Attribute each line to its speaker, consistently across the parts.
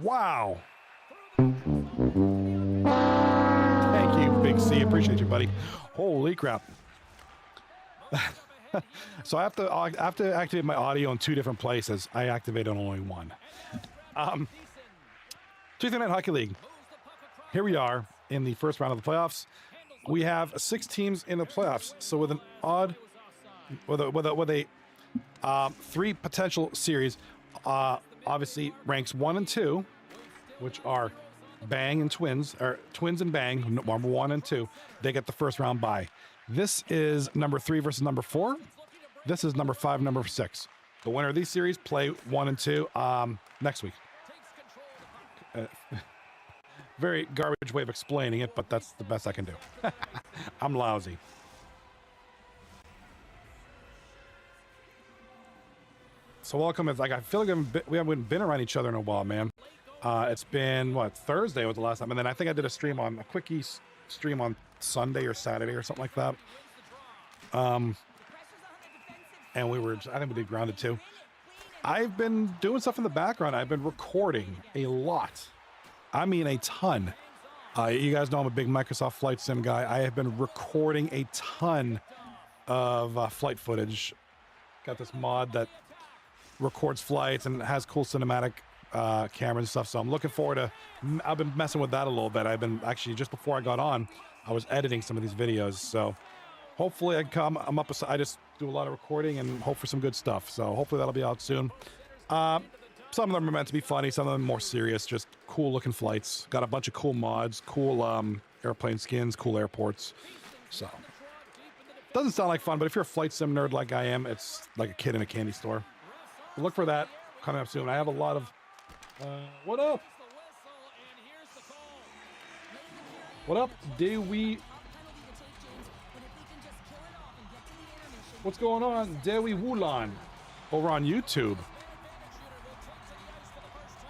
Speaker 1: Wow. Thank you, Big C. Appreciate you, buddy. Holy crap. So I have to activate my audio in 2 different places. I activated on only one. Tuesday Night Hockey League. Here we are in the first round of the playoffs. We have 6 teams in the playoffs. So with an odd, with a 3 potential series, obviously ranks 1 and 2, which are Bang and Twins, or Twins and Bang, number 1 and 2. They get the first round bye. This is number 3 versus number 4. This is number 5, number 6. The winner of these series play 1 and 2 next week. Very garbage way of explaining it, but that's the best I can do. I'm lousy. So welcome. It's like I feel like we haven't been around each other in a while, man. It's been what, Thursday was the last time, and then I think I did a quickie stream on Sunday or Saturday or something like that. And I think we did Grounded too. I've been doing stuff in the background. I've been recording a lot. I mean a ton. You guys know I'm a big Microsoft Flight Sim guy. I have been recording a ton of flight footage. Got this mod that records flights and has cool cinematic cameras and stuff. So I'm looking forward to, I've been messing with that a little bit. I've been actually, just before I got on, I was editing some of these videos. So hopefully I'm up, I just do a lot of recording and hope for some good stuff. So hopefully that'll be out soon. Some of them are meant to be funny, some of them more serious, just cool looking flights. Got a bunch of cool mods, cool airplane skins, cool airports. So doesn't sound like fun, but if you're a flight sim nerd like I am, it's like a kid in a candy store. Look for that coming up soon. I have a lot of what up? What up, Dewey? What's going on, Dewey Wulan? Over on YouTube.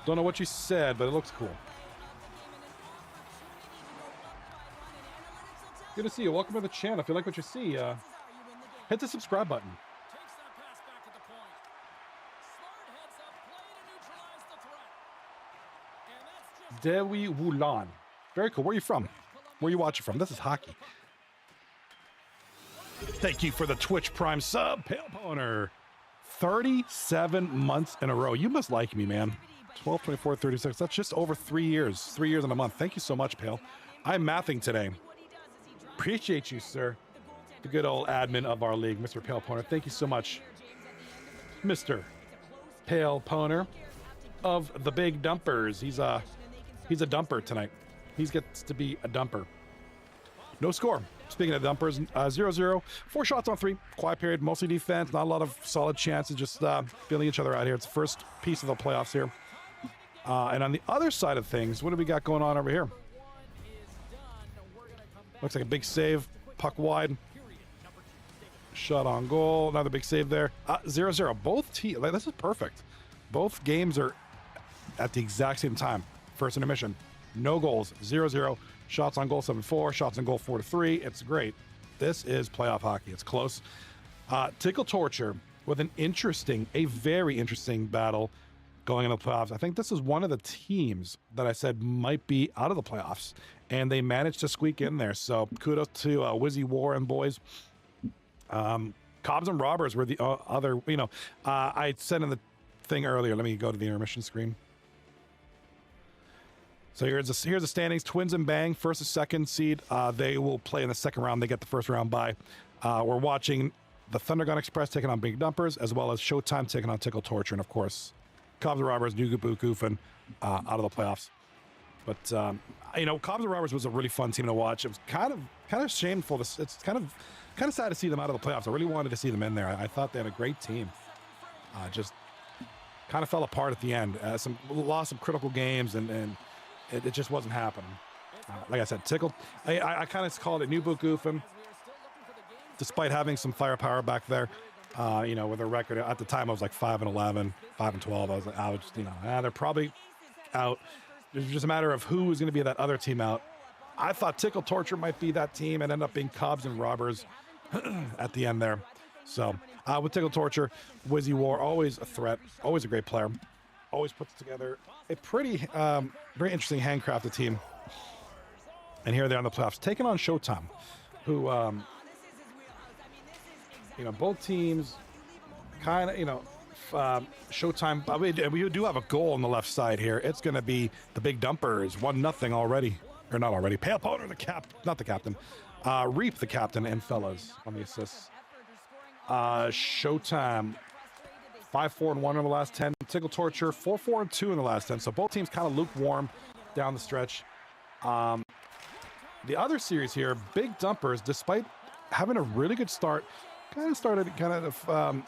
Speaker 1: Don't know what you said, but it looks cool. Good to see you. Welcome to the channel. If you like what you see, hit the subscribe button. Dewi Wulan. Very cool. Where are you from? Where are you watching from? This is hockey. Thank you for the Twitch Prime sub, Pale Poner. 37 months in a row. You must like me, man. 12, 24, 36. That's just over 3 years. 3 years and a month. Thank you so much, Pale. I'm mathing today. Appreciate you, sir. The good old admin of our league, Mr. Pale Poner. Thank you so much, Mr. Pale Poner of the Big Dumpers. He's a dumper tonight. He gets to be a dumper. No score. Speaking of dumpers, 0-0, 4 shots on 3. Quiet period, mostly defense. Not a lot of solid chances. Just feeling each other out here. It's the first piece of the playoffs here. And on the other side of things, what do we got going on over here? Looks like a big save. Puck wide. Shot on goal. Another big save there. 0-0. Both teams. This is perfect. Both games are at the exact same time. First intermission. No goals. 0-0. Shots on goal 7-4. Shots on goal 4-3. It's great. This is playoff hockey. It's close. Tickle Torture with a very interesting battle going into the playoffs. I think this is one of the teams that I said might be out of the playoffs, and they managed to squeak in there. So kudos to Wizzy War and boys. Cobbs and Robbers were the other, I said in the thing earlier, let me go to the intermission screen. So here's the standings. Twins and Bang, first and second seed. They will play in the second round. They get the first round bye. We're watching the Thundergun Express taking on Big Dumpers, as well as Showtime taking on Tickle Torture, and of course, Cobbs and Robbers, New Goofing out of the playoffs. But Cobbs and Robbers was a really fun team to watch. It was kind of shameful. It's kind of sad to see them out of the playoffs. I really wanted to see them in there. I thought they had a great team. Just kind of fell apart at the end. Lost some critical games, and it just wasn't happening. Like I said, Tickle. I kind of called it New Goofing, despite having some firepower back there. With a record at the time, I was like 5-11, 5-12. I was just, they're probably out. It's just a matter of who is going to be that other team out. I thought Tickle Torture might be that team, and end up being Cobbs and Robbers at the end there. So with Tickle Torture, Wizzy War, always a threat, always a great player. always puts together a pretty, very interesting handcrafted team. And here they're on the playoffs, taking on Showtime, who, both teams kind of, Showtime. I mean, we do have a goal on the left side here. It's going to be the Big Dumpers, 1-0 already. Or not already. Pale Powder, not the captain. Reap, the captain, and Fellas on the assists. Showtime, 5-4-1 in the last 10. Tickle Torture, 4-4-2 in the last 10. So both teams kind of lukewarm down the stretch. The other series here, Big Dumpers, despite having a really good start, kind of started plateauing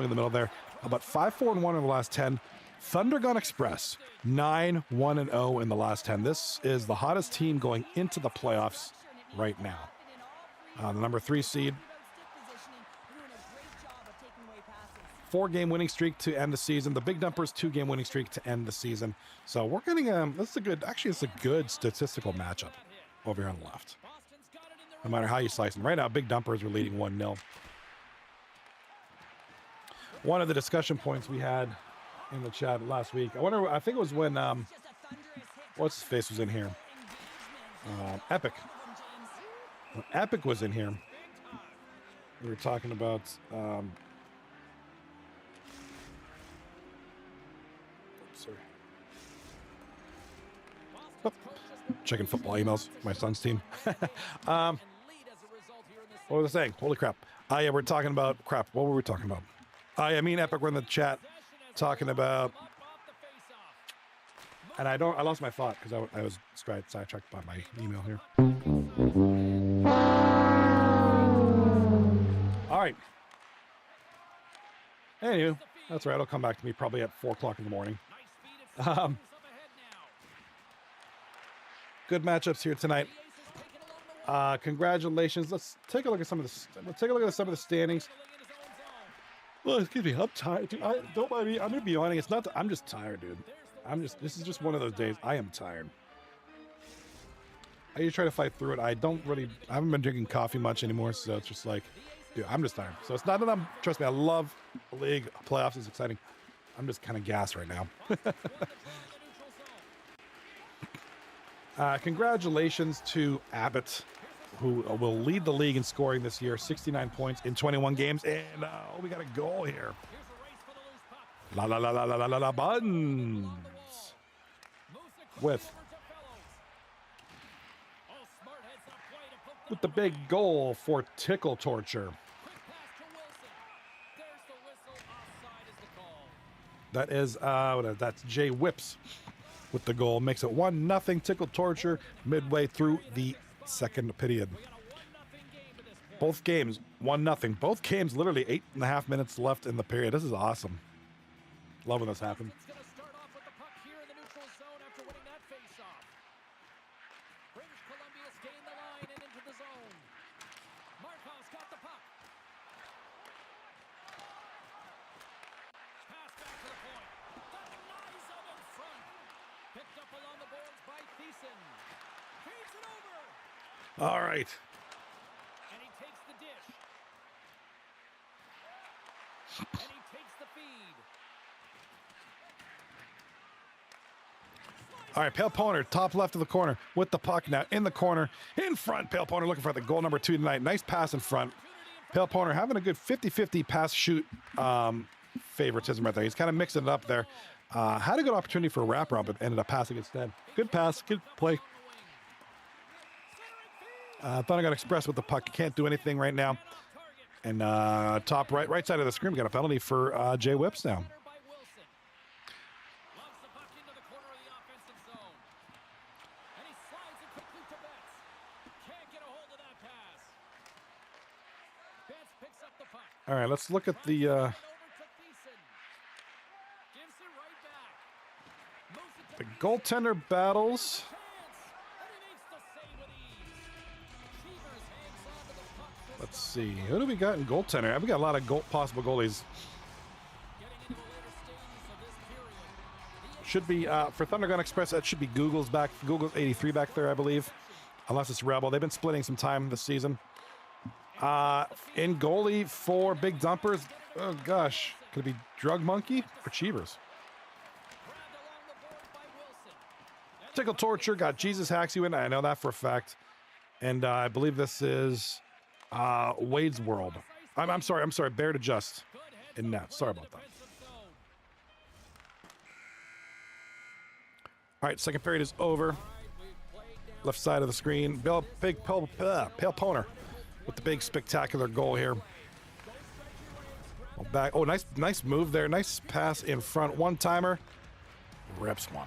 Speaker 1: in the middle there. About 5-4-1 in the last 10. Thundergun Express, 9-1-0 in the last 10. This is the hottest team going into the playoffs right now. The number 3 seed. 4-game winning streak to end the season. The Big Dumpers 2-game winning streak to end the season. So we're getting it's a good statistical matchup over here on the left. No matter how you slice them. Right now, Big Dumpers are leading 1-0. One of the discussion points we had in the chat last week, I think it was when what's his face was in here. Epic. When Epic was in here, we were talking about sorry. Oh, checking football emails. My son's team. What was I saying? Holy crap. Yeah, we're talking about crap. What were we talking about? Epic were in the chat talking about, and I lost my thought because I was sidetracked by my email here. All right. Anywho, that's right. It'll come back to me probably at 4 o'clock in the morning. Good matchups here tonight. Congratulations. Let's take a look at some of the standings. Well, excuse me. I'm tired. Dude, don't mind me. I'm gonna be yawning. It's not. I'm just tired, dude. This is just one of those days. I am tired. I usually try to fight through it. I haven't been drinking coffee much anymore, so it's just like, dude, I'm just tired. So it's not that trust me, I love the league. Playoffs is exciting. I'm just kind of gassed right now. Congratulations to Abbott, who will lead the league in scoring this year, 69 points in 21 games. And we got a goal here. La Buns with the big goal for Tickle Torture. That is that's Jay Whips with the goal. Makes it 1-0 Tickle Torture midway through the second period. Both games 1-0. Both games literally 8.5 minutes left in the period. This is awesome. Love when this happens. All right.
Speaker 2: And he takes the dish. And he takes the feed.
Speaker 1: All right, Pale Poner, top left of the corner with the puck now in the corner, in front. Pale Poner looking for the goal number 2 tonight. Nice pass in front. Pale Poner having a good 50-50 pass shoot favoritism right there. He's kind of mixing it up there. Had a good opportunity for a wraparound, but ended up passing instead. Good pass, good play. Thundergun Express with the puck. Can't do anything right now. And top right side of the screen, we got a penalty for Jay Whips now. All right, let's look at the goaltender battles. Let's see. Who do we got in goaltender? We got a lot of possible goalies. Should be, for Thundergun Express, that should be Google's 83 back there, I believe. Unless it's Rebel. They've been splitting some time this season. In goalie for Big Dumpers, oh gosh. Could it be Drug Monkey or Cheevers? Tickle Torture got Jesus Hacks you in. I know that for a fact. And I believe this is Wade's World. I'm sorry. Bear to Just in net. Sorry about that. All right, second period is over. Left side of the screen. Pale Poner with the big spectacular goal here. Back. Oh, nice move there. Nice pass in front. One timer. Rips one.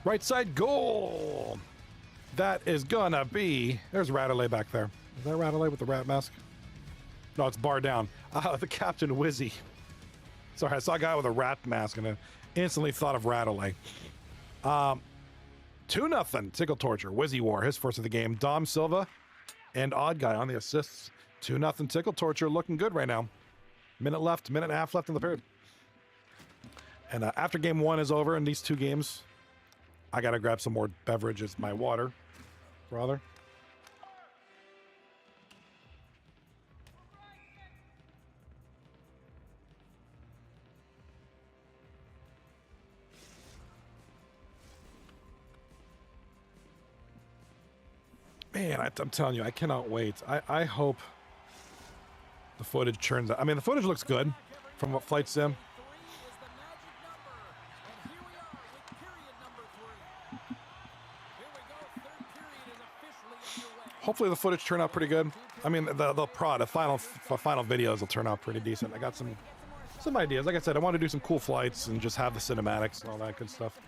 Speaker 1: Right side goal. That is gonna be. There's Radley back there. Is that Radley with the rat mask? No, it's bar down. The Captain Wizzy. Sorry, I saw a guy with a rat mask and I instantly thought of Radley. 2-0. Tickle Torture. Wizzy War. His first of the game. Dom Silva and Odd Guy on the assists. 2-0. Tickle Torture looking good right now. Minute and a half left in the period. And after game one is over in these two games, I gotta grab some more beverages. My water, brother. Man, I'm telling you, I cannot wait. I hope the footage turns out. I mean, the footage looks good from what Flight Sim. Hopefully the footage turned out pretty good. I mean, the final videos will turn out pretty decent. I got some ideas. Like I said, I want to do some cool flights and just have the cinematics and all that good stuff.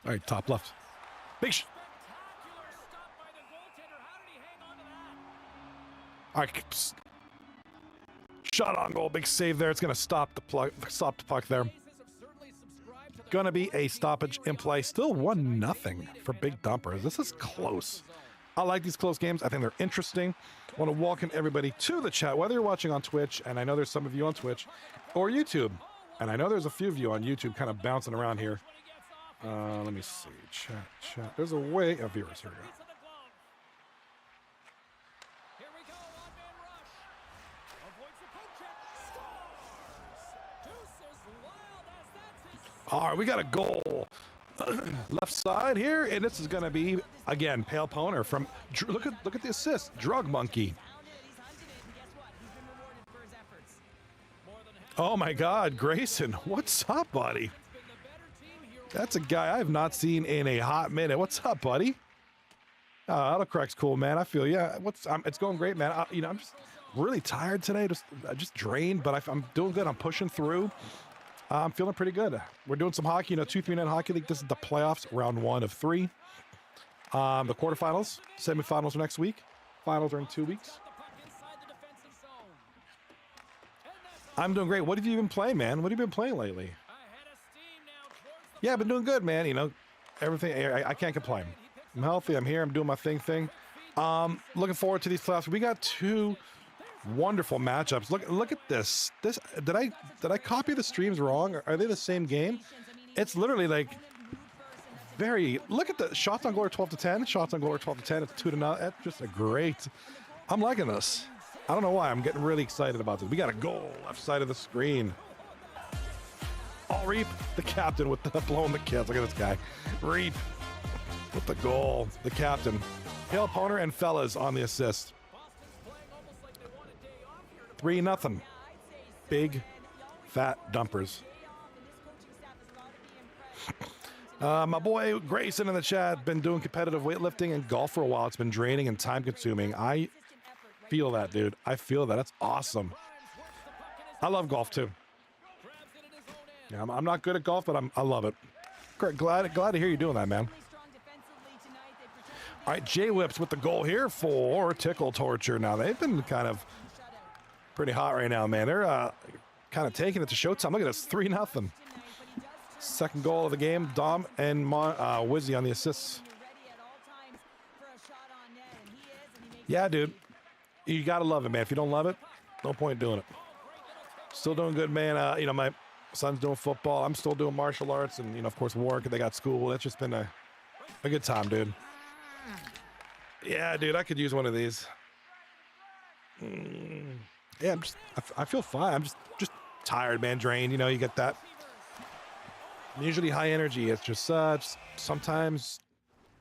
Speaker 1: All right, top left. Big all right, shot on goal. Big save there. It's going to stop the puck there. Going to be a stoppage in play. Still 1-0 for Big Dumpers. This is close. I like these close games. I think they're interesting. I want to welcome everybody to the chat, whether you're watching on Twitch, and I know there's some of you on Twitch, or YouTube. And I know there's a few of you on YouTube kind of bouncing around here. Let me see. Chat. There's a way of viewers. Here we go. All right, we got a goal. Left side here, and this is going to be, again, Pale Poner from, look at the assist, Drug Monkey. Oh my God, Grayson, what's up, buddy? That's a guy I have not seen in a hot minute. What's up, buddy? Autocorrect's cool, man. I feel, yeah. It's going great, man. I'm just really tired today, just drained, but I'm doing good. I'm pushing through. I'm feeling pretty good. We're doing some hockey, 2-3-9 Hockey League. This is the playoffs, round 1 of 3. The quarterfinals, semifinals are next week. Finals are in 2 weeks. I'm doing great. What have you been playing, man? What have you been playing lately? Yeah, I've been doing good, man. Everything. I can't complain. I'm healthy. I'm here. I'm doing my thing. Looking forward to these playoffs. We got 2 wonderful matchups. Look at this. Did I copy the streams wrong? Are they the same game? It's literally like look at the shots on goal are 12-10. Shots on goal are 12-10. It's 2-0. That's just a great. I'm liking this. I don't know why. I'm getting really excited about this. We got a goal left side of the screen. Oh, Reap, the captain with the blowing the kids. Look at this guy. Reap with the goal. The captain. Pale Poner and Fellas on the assist. 3-0. Big fat dumpers. My boy Grayson in the chat, been doing competitive weightlifting and golf for a while. It's been draining and time consuming. I feel that, dude. I feel that. That's awesome. I love golf too. Yeah, I'm not good at golf, but I love it. Great. Glad to hear you doing that, man. All right, J-Whips with the goal here for Tickle Torture. Now, they've been kind of pretty hot right now, man. They're kind of taking it to Showtime. Look at this, 3-0. Second goal of the game, Dom and Wizzy on the assists. Yeah, dude. You got to love it, man. If you don't love it, no point doing it. Still doing good, man. You know, my son's doing football. I'm still doing martial arts and, you know, of course, work. They got school. It's just been a good time, dude. Yeah, dude, I could use one of these. Yeah, I feel fine. I'm just tired, man, drained. You know, you get that. I'm usually high energy. It's just sometimes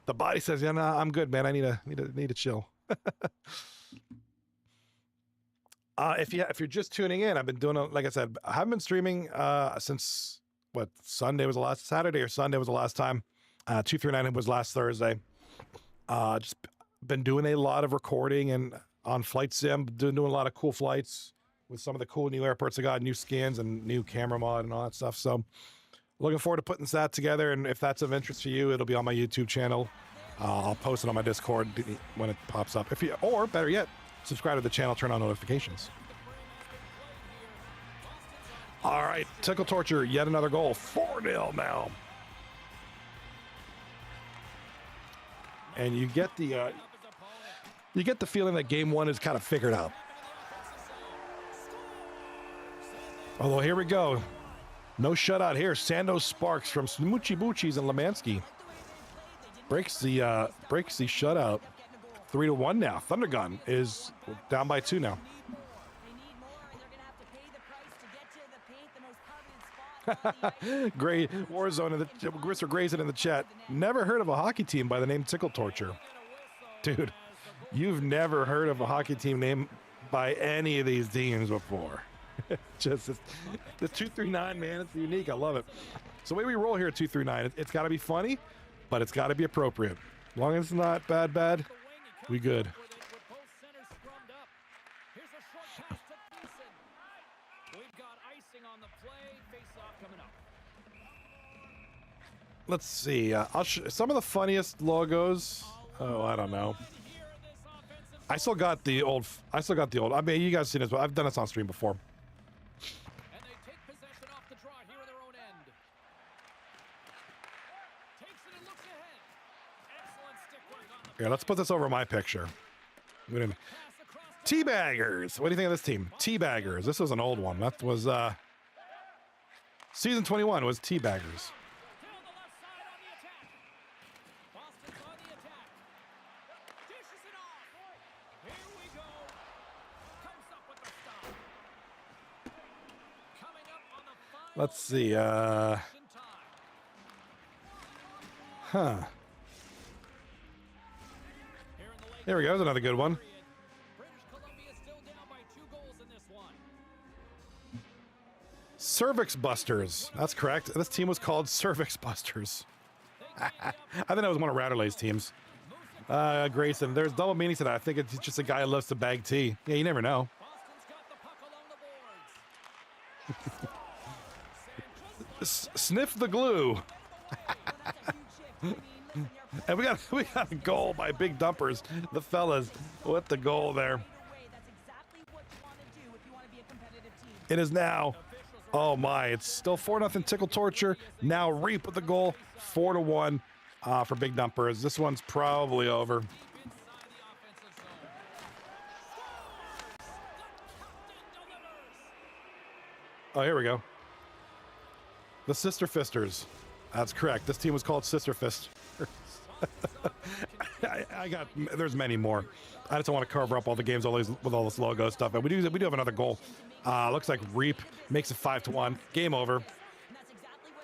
Speaker 1: the body says, "Yeah, no, I'm good, man. I need to chill." If you're just tuning in, I've been doing like I said, I haven't been streaming since what Saturday or Sunday was the last time. 239 was last Thursday. Just been doing a lot of recording and on flight sim, doing a lot of cool flights with some of the cool new airports I got, new skins and new camera mod and all that stuff. So looking forward to putting that together. And if that's of interest to you, it'll be on my YouTube channel. I'll post it on my Discord when it pops up. Or better yet, subscribe to the channel, turn on notifications. All right, Tickle Torture, yet another goal. 4-0 now. And you get the feeling that game one is kind of figured out. Although here we go. No shutout here. Sandos Sparks from Smoochy Boochies and Lemansky breaks the shutout. 3-1 now. Thundergun is down by 2 now. Great Warzone in the Grisser Grayson in the chat. Never heard of a hockey team by the name Tickle Torture. Dude, you've never heard of a hockey team named by any of these teams before. Just the 239, man, it's unique. I love it. So the way we roll here at 239, it's got to be funny, but it's got to be appropriate. As long as it's not bad, we good. Let's see. I'll some of the funniest logos. Oh, I don't know. I still got the old. I mean, you guys seen this, but I've done this on stream before.
Speaker 2: And they take possession off the draw here in their own end. Takes it and looks ahead. Excellent stick work on the
Speaker 1: Here, let's put this over my picture. Teabaggers. What do you think of this team? Teabaggers. This was an old one. That was season 21 was Teabaggers.
Speaker 2: down the left side on the attack. Boston's on the attack. Dishes it off. Here we go. Comes up with the stop. Coming up on the final.
Speaker 1: Let's see.
Speaker 2: Time.
Speaker 1: Huh.
Speaker 2: Here in the late
Speaker 1: There we go. There's another good one.
Speaker 2: period. British Columbia still down by 2 goals in this one.
Speaker 1: Cervix Busters. That's correct. This team was called Cervix Busters. I think that was one of Ratterlay's teams. Grayson, there's double meaning to that. I think it's just a guy who loves to bag tea. Yeah, you never know.
Speaker 2: Boston's got the puck along the boards.
Speaker 1: Sniff the glue. And we got a goal by Big Dumpers. The fellas with the goal there. It is now. Oh my! It's still 4-0 Tickle Torture. Now Reap with the goal. 4-1 for Big Dumpers. This one's probably over. Oh, here we go. The Sister Fisters. That's correct. This team was called Sister Fist. There's many more. I just don't want to cover up all the games with all this logo stuff. But we do have another goal. Looks like Reap makes it 5-1. Game over.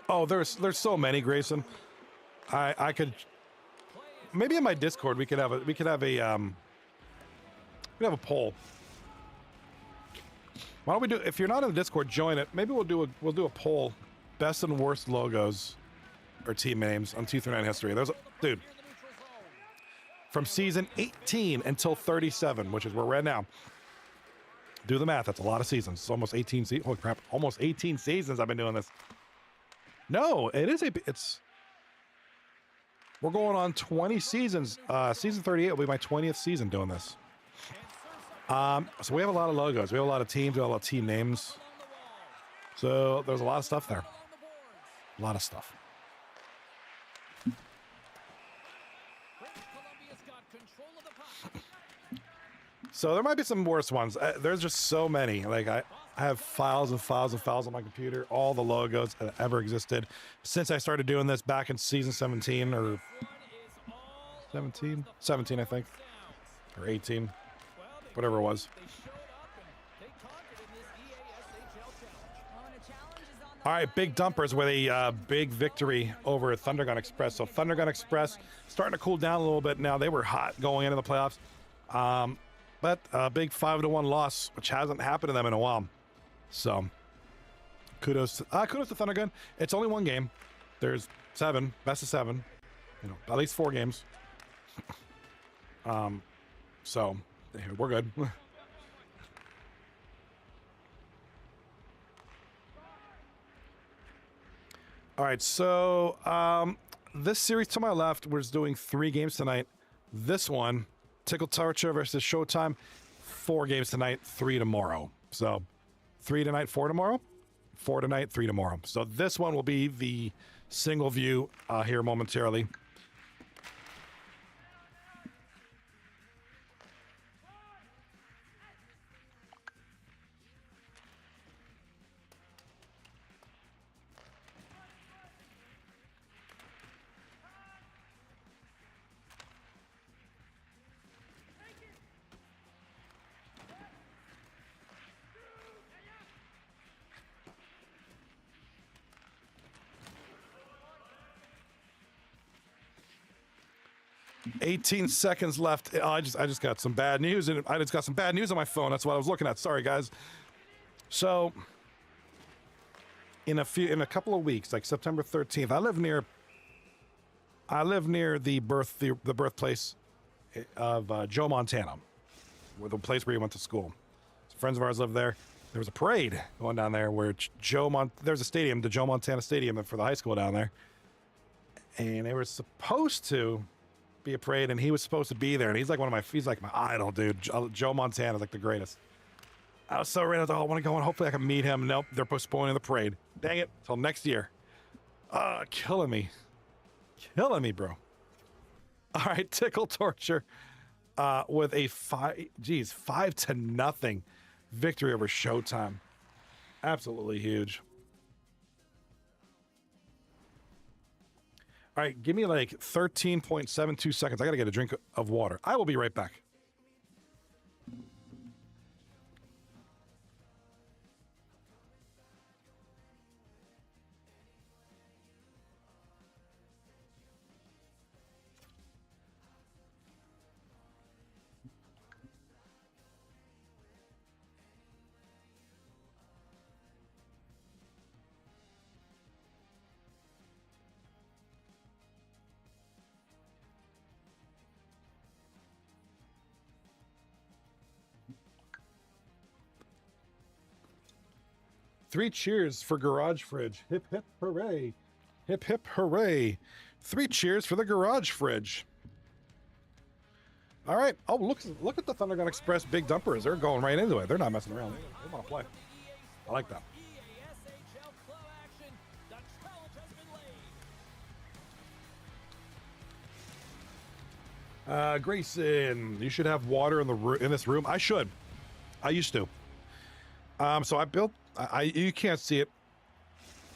Speaker 1: Oh, there's so many, Grayson. I could maybe in my Discord we could have a poll. Why don't we do, if you're not in the Discord, join it. Maybe we'll do a poll. Best and worst logos or team names on 239 history. Dude, from season 18 until 37, which is where we're at now. Do the math. That's a lot of seasons. It's almost 18 seasons. Holy crap. Almost 18 seasons I've been doing this. No, we're going on 20 seasons. Season 38 will be my 20th season doing this. So we have a lot of logos. We have a lot of teams. We have a lot of team names. So there's a lot of stuff there. A lot of stuff. So there might be some worse ones. There's just so many. Like I have files and files and files on my computer, all the logos that ever existed since I started doing this back in season 17 or 17, I think, or 18, whatever it was. All right, big dumpers with a big victory over Thundergun Express. So Thundergun Express starting to cool down a little bit now. They were hot going into the playoffs. But a big 5-1 loss, which hasn't happened to them in a while. So kudos to Thundergun. It's only one game. There's 7, best of 7. You know, at least 4 games. So we're good. All right, so this series to my left, we're just doing 3 games tonight. This one, Tickle Torture versus Showtime, 4 games tonight, 3 tomorrow. So 3 tonight, 4 tomorrow, 4 tonight, 3 tomorrow. So this one will be the single view here momentarily. $18 seconds left. I just got some bad news, and I just got some bad news on my phone. That's what I was looking at. Sorry, guys. So, in a couple of weeks, like September 13th, I live near the birthplace of Joe Montana, where the place where he went to school. Some friends of ours live there. There was a parade going down there where there's a stadium, the Joe Montana Stadium for the high school down there, and they were supposed to be a parade, and he was supposed to be there, and he's like my idol, dude. Joe Montana's like the greatest. I was so ready. I want to go, and hopefully I can meet him. Nope, they're postponing the parade. Dang it, till next year. Killing me, bro. All right, Tickle Torture with a 5-0 victory over Showtime. Absolutely huge. All right, give me like 13.72 seconds. I got to get a drink of water. I will be right back. Three cheers for Garage Fridge. Hip, hip, hooray. Hip, hip, hooray. 3 cheers for the Garage Fridge. All right. Oh, look at the Thundergun Express big dumpers. They're going right into it. They're not messing around. They want to play. I like that. Grayson, you should have water in this room. I should. I used to. So I built. You can't see it.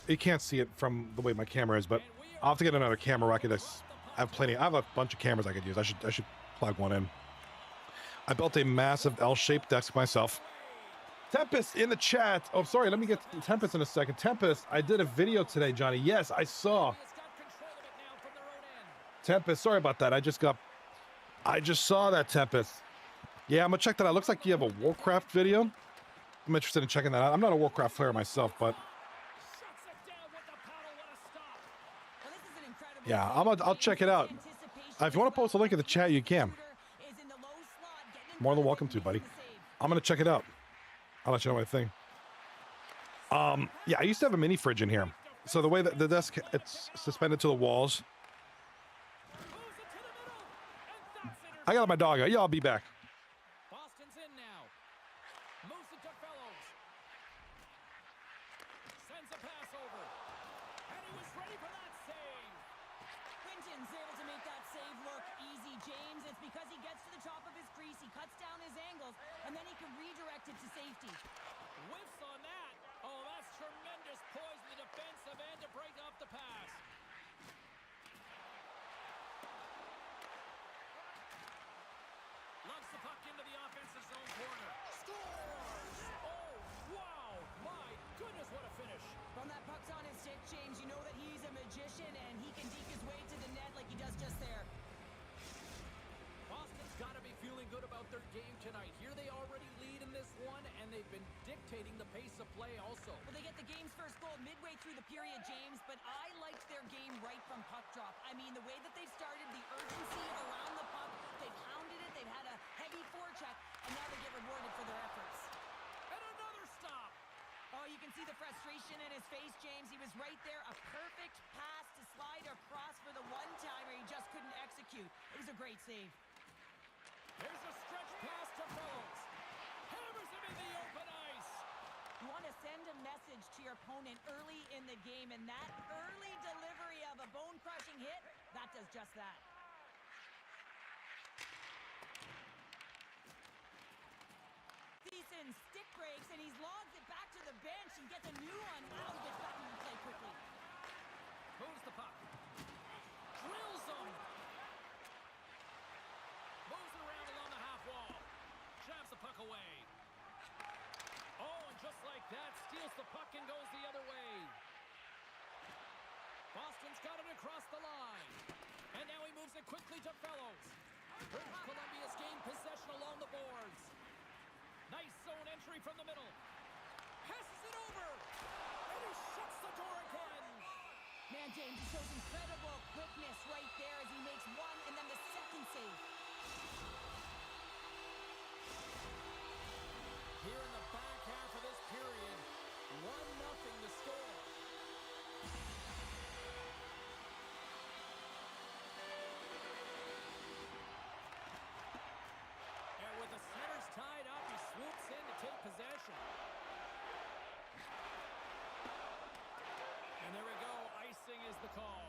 Speaker 1: You can't see it from the way my camera is, but I'll have to get another camera rack. I have a bunch of cameras I could use. I should plug one in. I built a massive L-shaped desk myself. Tempest in the chat. Oh, sorry. Let me get to Tempest in a second. Tempest, I did a video today, Johnny. Yes, I saw. Tempest, sorry about that. I just saw that, Tempest. Yeah, I'm gonna check that out. Looks like you have a Warcraft video. I'm interested in checking that out. I'm not a Warcraft player myself, but yeah, I'll check it out. If you want to post a link in the chat, you can. More than welcome to, buddy. I'm gonna check it out. I'll let you know what I think. Yeah, I used to have a mini fridge in here. So the way that the desk, it's suspended to the walls. I got my dog out. Yeah, I'll be back.
Speaker 2: Boston's in now. Moves it to Fellows. Sends a pass over. And he was ready for that save.
Speaker 3: Quinton's able to make that save look easy, James. It's because he gets to the top of his crease. He cuts down his angles, and then he can redirect it to safety.
Speaker 2: Whiffs on that. Oh, that's tremendous poise in the defensive end to break off the pass. Loves the puck into the offensive zone corner. Scores! Oh, wow! My goodness, what a finish.
Speaker 3: From that puck's on his stick, James, you know that he's a magician, and he can deke his way to the net like he does just there.
Speaker 2: Boston's got to be feeling good about their game tonight. Here they already lead in this one, and they've been dictating the pace of play also.
Speaker 3: Well, they get the game's first goal midway through the period, James, but I liked their game right from puck drop. I mean, the way that they've started, the urgency around the puck, they've hounded it, they've had a heavy forecheck, and now they get rewarded for their efforts.
Speaker 2: And another stop.
Speaker 3: Oh, you can see the frustration in his face, James. He was right there, a perfect pass to slide across for the one-timer. He just couldn't execute. It was a great save.
Speaker 2: There's a stretch pass to Fellows. Hammers him in the open ice.
Speaker 3: You want to send a message to your opponent early in the game, and that early delivery of a bone-crushing hit, that does just that. Thiessen stick breaks, and he's logged it back to the bench and gets a new one. Wow, he gets back into play quickly.
Speaker 2: Moves the puck. Drills him. Moves it around along the half wall. Jabs the puck away. Oh, and just like that, steals the puck and goes the other way. Boston's got it across the line. And now he moves it quickly to Fellows. British Columbia's gained possession along the boards. Nice zone entry from the middle. Passes it over. And he shuts the door again.
Speaker 3: Man, James, he shows incredible quickness right there as he makes one and then the second save.
Speaker 2: Here in the back half of this period, 1-0 to score. And with the centers tied up, he swoops in to take possession. And there we go, icing is the call.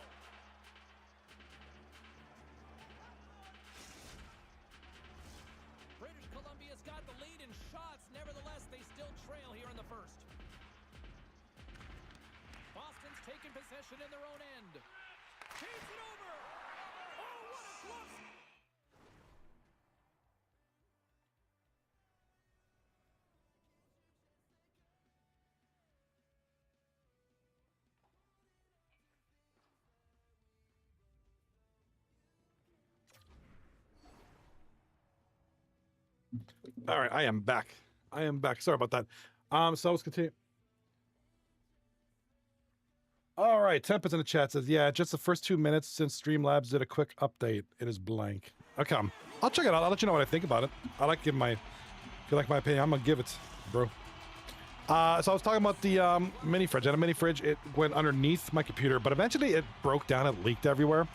Speaker 2: British Columbia's got the lead in shots. Nevertheless, they still trail here in the first. Boston's taking possession in their own end. Feeds it over. Oh, what a glove.
Speaker 1: All right, I am back. Sorry about that. So let's continue. All right, Tempest in the chat says, yeah, just the first 2 minutes since Streamlabs did a quick update. It is blank. Okay, I'll check it out. I'll let you know what I think about it. I like giving my, if you like my opinion, I'm gonna give it, bro. So I was talking about the mini fridge. I had a mini fridge. It went underneath my computer, but eventually it broke down. It leaked everywhere.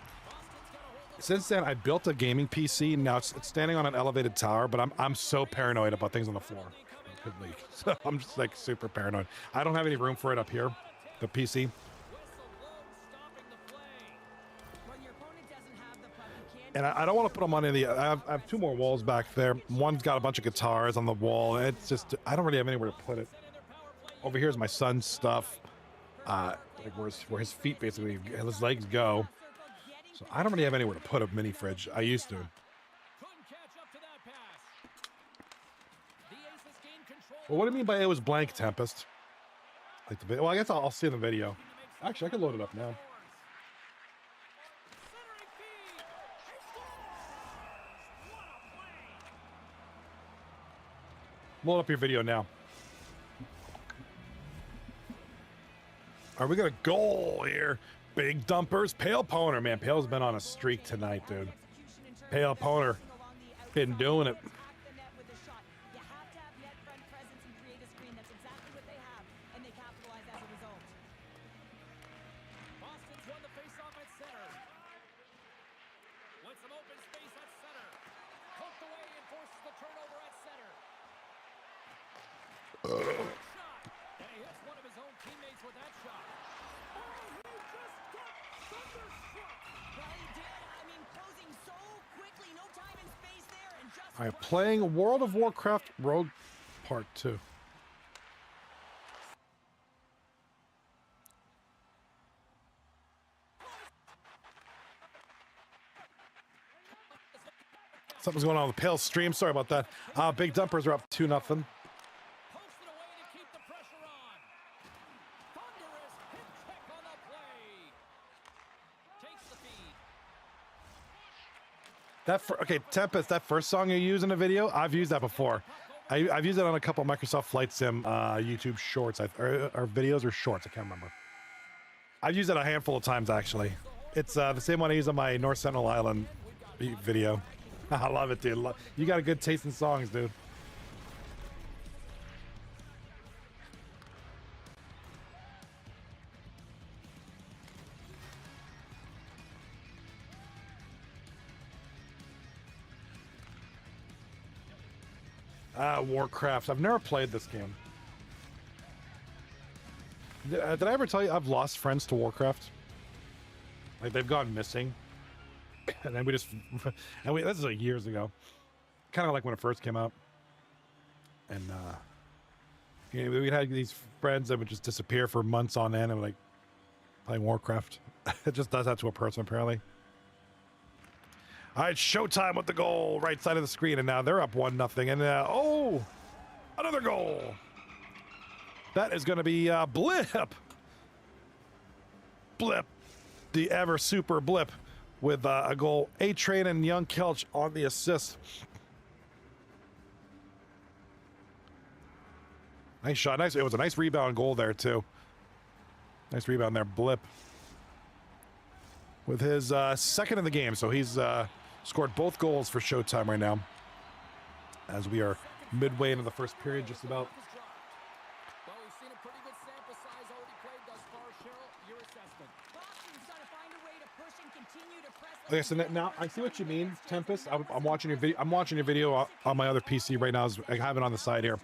Speaker 1: Since then, I built a gaming PC. Now it's standing on an elevated tower, but I'm so paranoid about things on the floor. It could leak. So I'm just like super paranoid. I don't have any room for it up here, the PC. And I don't want to put them on any. I have 2 more walls back there. One's got a bunch of guitars on the wall. It's just, I don't really have anywhere to put it. Over here's my son's stuff. Like where his feet basically, his legs go. So I don't really have anywhere to put a mini fridge. I used to. Well, what do you mean by it was blank, Tempest? Like the video? Well, I guess I'll see the video. Actually, I can load it up now. Load up your video now. All right, we got a goal here. Big dumpers. Pale Poner, man. Pale's been on a streak tonight, dude. Pale Poner. Been doing it.
Speaker 2: Boston's won the faceoff at center. With some open space at center. Poked away and forces the turnover at center. Shot. And he hits one of his own teammates with that shot. Oh, he just got thunderstruck.
Speaker 3: Well, he did. I mean, closing so quickly. No time and space there. And just
Speaker 1: All right, playing World of Warcraft Rogue Part 2. Something's going on with the Pale stream. Sorry about that. Big Dumpers are up 2-0.
Speaker 2: Posts it away to keep the pressure on. Thunderous hit check on the play. Takes the feed.
Speaker 1: Okay, Tempest, that first song you use in a video, I've used that before. I've used it on a couple of Microsoft Flight Sim YouTube shorts, or videos or shorts, I can't remember. I've used it a handful of times, actually. It's the same one I use on my North Sentinel Island video. I love it, dude. You got a good taste in songs, dude. Warcraft. I've never played this game. Did I ever tell you I've lost friends to Warcraft? Like, they've gone missing. And then this is like years ago. Kind of like when it first came out. And, we'd had these friends that would just disappear for months on end and like playing Warcraft. It just does that to a person, apparently. All right, Showtime with the goal, right side of the screen, and now they're up 1-0. And oh, another goal. That is going to be Blip. Blip, the ever super Blip, with a goal. A-Train and Young Kelch on the assist. Nice shot. Nice. It was a nice rebound goal there too. Nice rebound there, Blip, with his second in the game. So he's scored both goals for Showtime right now, as we are midway into the first period, just about.
Speaker 2: Well, we've seen a pretty good sample size already played thus far. Cheryl, your assessment.
Speaker 3: Boston's got to find a way to push and continue to press.
Speaker 1: Okay, so now I see what you mean, Tempest. I'm watching your video. I'm watching your video on my other PC right now. I have it on the side here,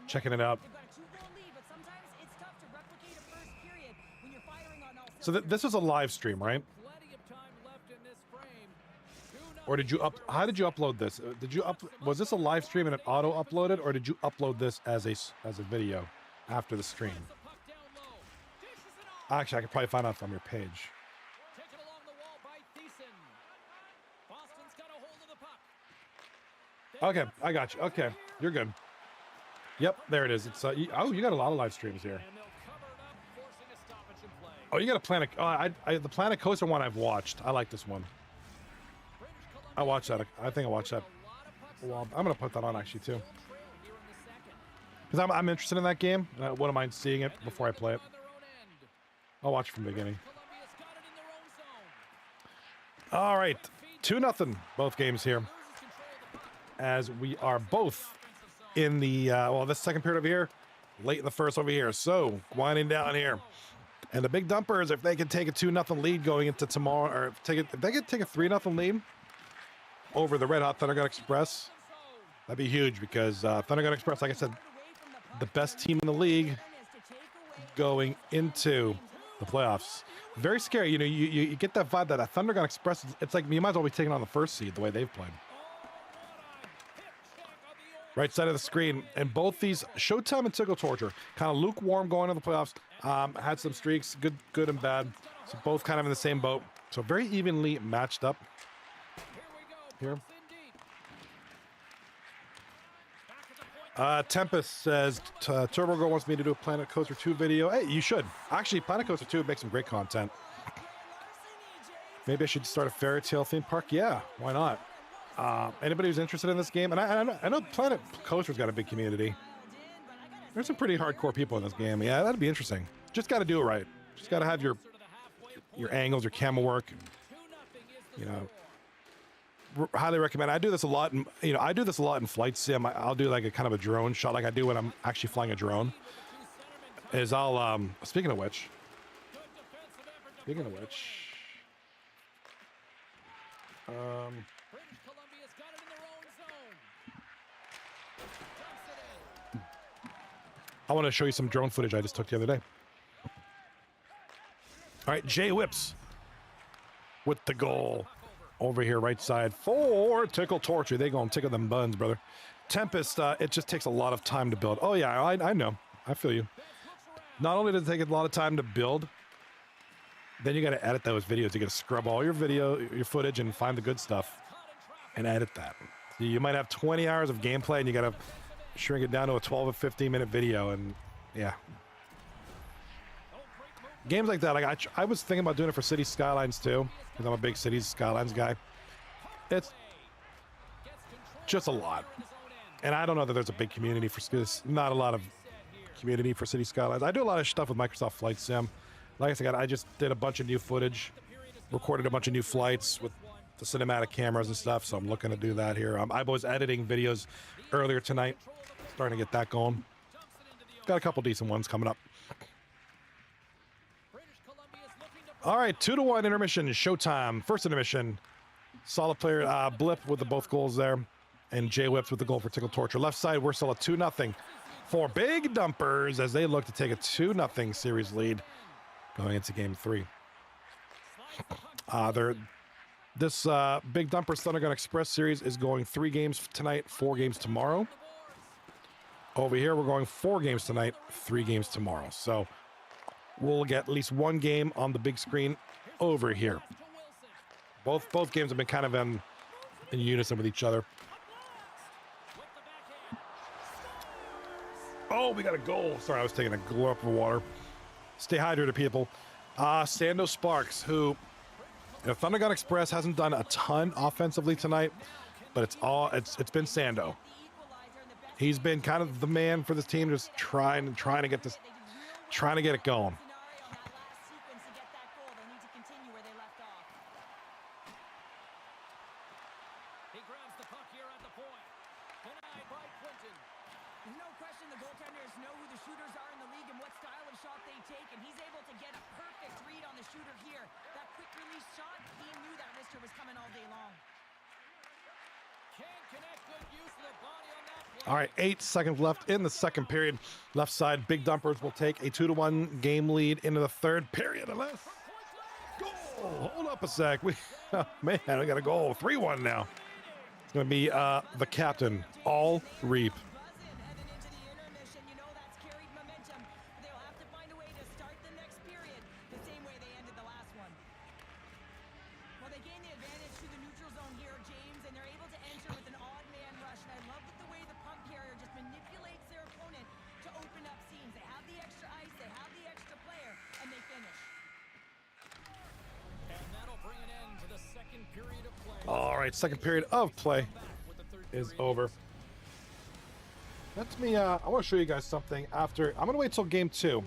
Speaker 1: checking it out.
Speaker 3: They've got a 2-goal lead, but sometimes it's tough to replicate a first period when you're firing on all
Speaker 1: So this was a live stream, right?
Speaker 2: Plenty of time left in this frame. 2-0.
Speaker 1: Or did you how did you upload this? Was this a live stream and it auto uploaded, or did you upload this as a video after the stream?
Speaker 2: The puck down low. Dishes it off.
Speaker 1: Actually, I could probably find out from your page.
Speaker 2: Taken along the wall by Thiessen. Boston's got a hold of the puck.
Speaker 1: Okay, I got you. Okay, you're good. Yep, there it is. It's you got a lot of live streams here.
Speaker 2: And they'll cover it up, forcing a stoppage in play.
Speaker 1: Oh, you got a Planet. The Planet Coaster one I've watched. I like this one.
Speaker 2: British Columbia
Speaker 1: I watched that. I think I watched that.
Speaker 2: a lot of pucks
Speaker 1: Well, I'm gonna put that on actually too,
Speaker 2: on trail here in the second.
Speaker 1: because I'm interested in that game. I wouldn't mind seeing it before I play it.
Speaker 2: On their own end.
Speaker 1: I'll watch it from the beginning.
Speaker 2: Columbia's got it in their own zone.
Speaker 1: All right, 2-0 both games here,
Speaker 2: Loses control of the puck.
Speaker 1: as we are both in the this second period over here, late in the first over here. So winding down here, and the Big Dumpers, if they can take a 2-0 lead going into tomorrow, or if they could take a 3-0 lead over the Red Hot Thunder Gun Express, that'd be huge, because Thunder Gun Express, like I said, the best team in the league going into the playoffs. Very scary. You get that vibe that a Thunder Gun Express, it's like you might as well be taking on the first seed the way they've played. Right side of the screen, and both these Showtime and Tickle Torture kind of lukewarm going into the playoffs. Had some streaks, good and bad. So both kind of in the same boat. So very evenly matched up
Speaker 2: Here we go.
Speaker 1: here.
Speaker 2: Pucks in deep. Back at the point.
Speaker 1: Tempest says Turbo Girl wants me to do a Planet Coaster 2 video. Hey, you should. Actually, Planet Coaster 2 makes some great content. Maybe I should start a fairy tale theme park. Yeah, why not? Anybody who's interested in this game, and I know Planet Coaster's got a big community. There's some pretty hardcore people in this game. Yeah, that'd be interesting. Just got to do it right. Just got to have your angles, your camera work.
Speaker 2: 2-0 is the score.
Speaker 1: Highly recommend. I do this a lot. I do this a lot in Flight Sim. I'll do like a kind of a drone shot, like I do when I'm actually flying a drone. Is I'll speaking of which,
Speaker 2: Good defensive effort to British Columbia's got it in their own zone. Dumps it in.
Speaker 1: I want to show you some drone footage I just took the other day. All right, Jay Whips with the goal. Over here, right side for Tickle Torture. They gonna tickle them buns, brother. Tempest, it just takes a lot of time to build. Oh yeah, I know. I feel you. Not only does it take a lot of time to build, then you got to edit those videos. You got to scrub all your your footage, and find the good stuff and edit that. You might have 20 hours of gameplay, and you got to shrink it down to a 12 or 15-minute video, and yeah. Games like that, like I was thinking about doing it for City Skylines too, because I'm a big Cities Skylines guy. It's just a lot, and I don't know that there's a big community for this. Not a lot of community for City Skylines. I do a lot of stuff with Microsoft Flight Sim. Like I said, I just did a bunch of new footage, recorded a bunch of new flights with the cinematic cameras and stuff, so I'm looking to do that here. I was editing videos earlier tonight, starting to get that going. Got a couple decent ones coming up. All right, 2-1 intermission, Showtime. First intermission, solid player, Blip with the both goals there, and J Whips with the goal for Tickle Torture. Left side, we're still at 2-0 for Big Dumpers as they look to take a 2-0 series lead going into game 3. This Big Dumpers Thundergun Express series is going 3 games tonight, 4 games tomorrow. Over here, we're going 4 games tonight, 3 games tomorrow. So we'll get at least 1 game on the big screen over here. Both games have been kind of in unison with each other. Oh, we got a goal. Sorry, I was taking a glop of water. Stay hydrated, people. Sando Sparks, who, Thundergun Express hasn't done a ton offensively tonight, but it's been Sando. He's been kind of the man for this team, just trying to get it going.
Speaker 2: He grabs the puck here at the point. Denied by Quinton.
Speaker 3: There's no question the goaltenders know who the shooters are in the league and what style of shot they take, and he's able to get a perfect read on the shooter here. That quick release shot, he knew that wrister was coming all day long.
Speaker 2: Can't connect, good use of the body on that play.
Speaker 1: All right, 8 seconds left in the second period. Left side, Big Dumpers will take a 2-1 game lead into the third period. Unless goal. Hold up a sec. Man, we got a goal. 3-1 now. It's going to be the captain, All Reap.
Speaker 3: Buzzing heading into the intermission, you know that's carried momentum. They'll have to find a way to start the next period the same way they ended the last one. Well, they gain the advantage to the neutral zone here, James, and they're able to enter with an odd man rush. And I love the way the puck carrier just manipulates their opponent to open up seams. They have the extra ice, they have the extra player, and they finish.
Speaker 2: And that'll bring an end to the second period of play.
Speaker 1: All right, second period of play is over. Let me, I want to show you guys something after. I'm going to wait till game 2.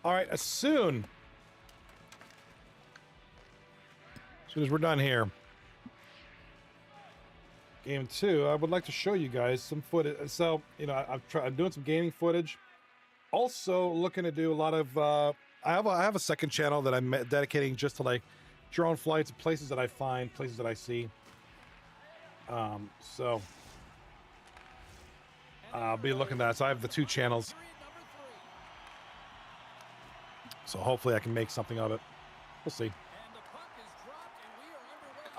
Speaker 1: All right, as soon as we're done here, game 2, I would like to show you guys some footage. So, I'm doing some gaming footage. Also, looking to do a lot of. I have a second channel that I'm dedicating just to like drone flights, places that I find, places that I see. So I'll be looking at that. So I have the 2 channels. So hopefully I can make something of it. We'll see.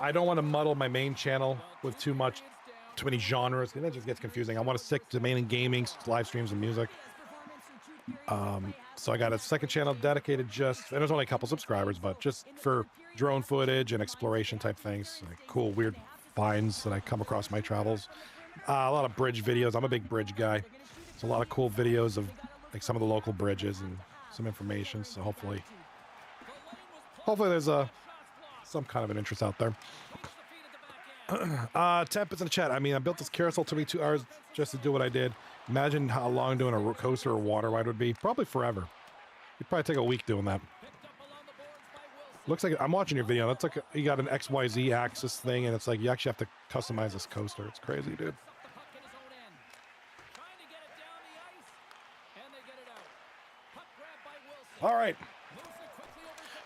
Speaker 1: I don't want to muddle my main channel with too many genres, and that just gets confusing. I want to stick to mainly gaming, live streams, and music. So I got a second channel dedicated and there's only a couple subscribers, but just for drone footage and exploration type things, like cool, weird finds that I come across my travels. A lot of bridge videos. I'm a big bridge guy. It's a lot of cool videos of like some of the local bridges and some information, so hopefully there's some kind of an interest out there. Temp is in the chat. I mean, I built this carousel. Took me 2 hours just to do what I did. Imagine how long doing a coaster or water ride would be. Probably forever. You'd probably take a week doing that. Looks like I'm watching your video. That's like you got an XYZ axis thing, and it's like you actually have to customize this coaster. It's crazy, dude. All right.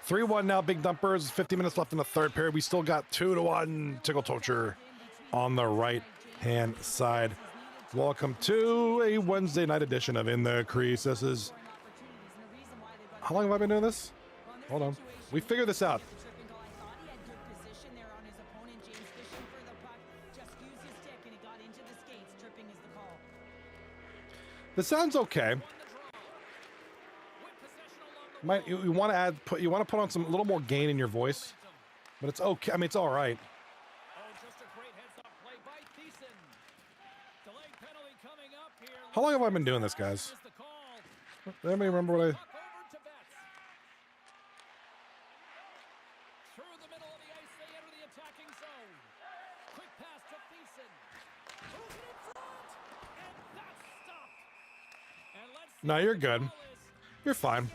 Speaker 1: 3-1 now, Big Dumpers. 50 minutes left in the third period. We still got 2-1 Tickle Torture on the right-hand side. Welcome to a Wednesday night edition of In the Crease. This is... How long have I been doing this? Hold on. We figured this out. This sounds okay. You want to put on some little more gain in your voice, but it's okay. I mean, it's all right. How long have I been doing this, guys? Does anybody remember what I... No, you're good. You're fine.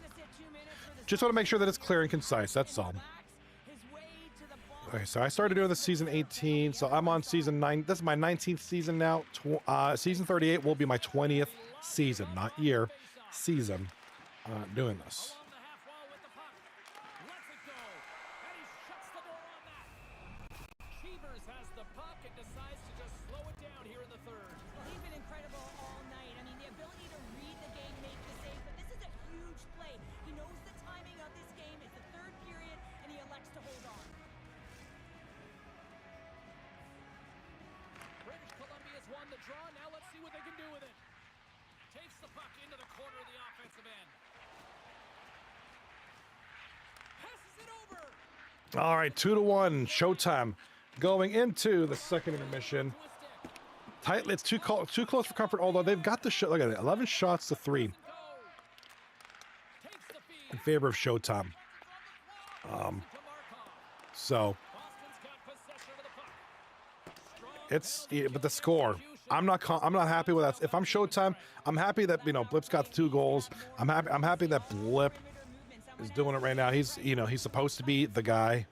Speaker 1: Just want to make sure that it's clear and concise. That's all. Okay, so I started doing this season 18, so I'm on season 9. This is my 19th season now. Season 38 will be my 20th season, not year, season, doing this. All right, 2-1, Showtime, going into the second intermission. Tight, it's too close for comfort. Although they've got the shot. Look at it, 11 shots to 3 in favor of Showtime. So it's, but the score, I'm not happy with that. If I'm Showtime, I'm happy that Blip's got the 2 goals. I'm happy that Blip is doing it right now. He's supposed to be the guy.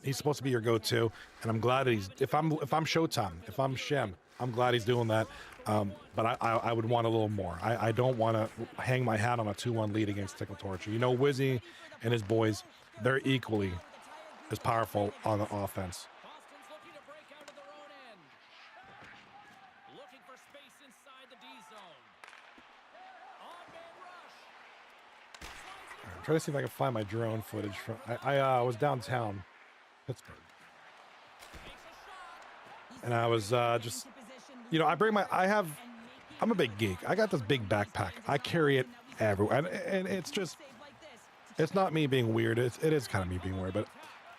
Speaker 1: He's supposed to be your go-to, and I'm glad that he's. If I'm Showtime, if I'm Shem, I'm glad he's doing that. But I would want a little more. I don't want to hang my hat on a 2-1 lead against Tickle Torture. Wizzy and his boys, they're equally as powerful on the offense. Try to see if I can find my drone footage from. I was downtown Pittsburgh, and I was just, I bring my. I'm a big geek. I got this big backpack. I carry it everywhere, and it's just, it's not me being weird. It is kind of me being weird, but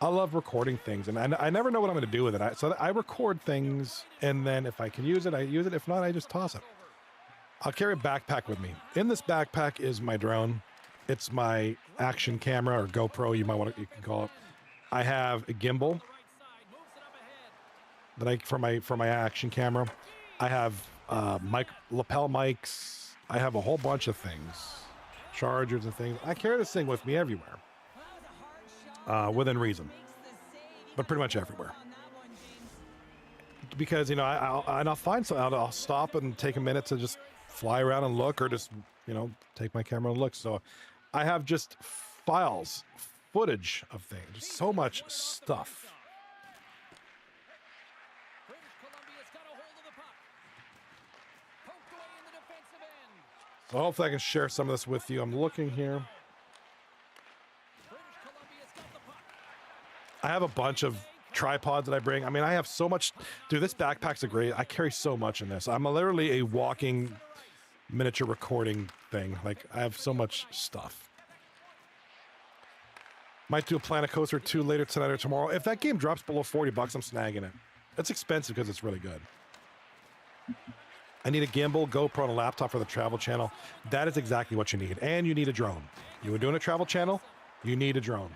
Speaker 1: I love recording things, and I never know what I'm going to do with it. So I record things, and then if I can use it, I use it. If not, I just toss it. I'll carry a backpack with me. In this backpack is my drone. It's my action camera, or GoPro, you can call it. I have a gimbal that for my action camera. I have lapel mics. I have a whole bunch of things, chargers and things. I carry this thing with me everywhere, within reason, but pretty much everywhere. Because I'll find something. I'll stop and take a minute to just fly around and look, or just take my camera and look. So I have just files, footage of things, just so much stuff. So hopefully I can share some of this with you. I'm looking here. I have a bunch of tripods that I bring. I mean, I have so much. Dude, this backpack's I carry so much in this. I'm literally a walking miniature recording thing. Like, I have so much stuff. Might do a Planet Coaster 2 later tonight or tomorrow. If that game drops below $40, I'm snagging it. It's expensive because it's really good. I need a gimbal, GoPro, and a laptop for the travel channel. That is exactly what you need. And you need a drone. You were doing a travel channel, you need a drone.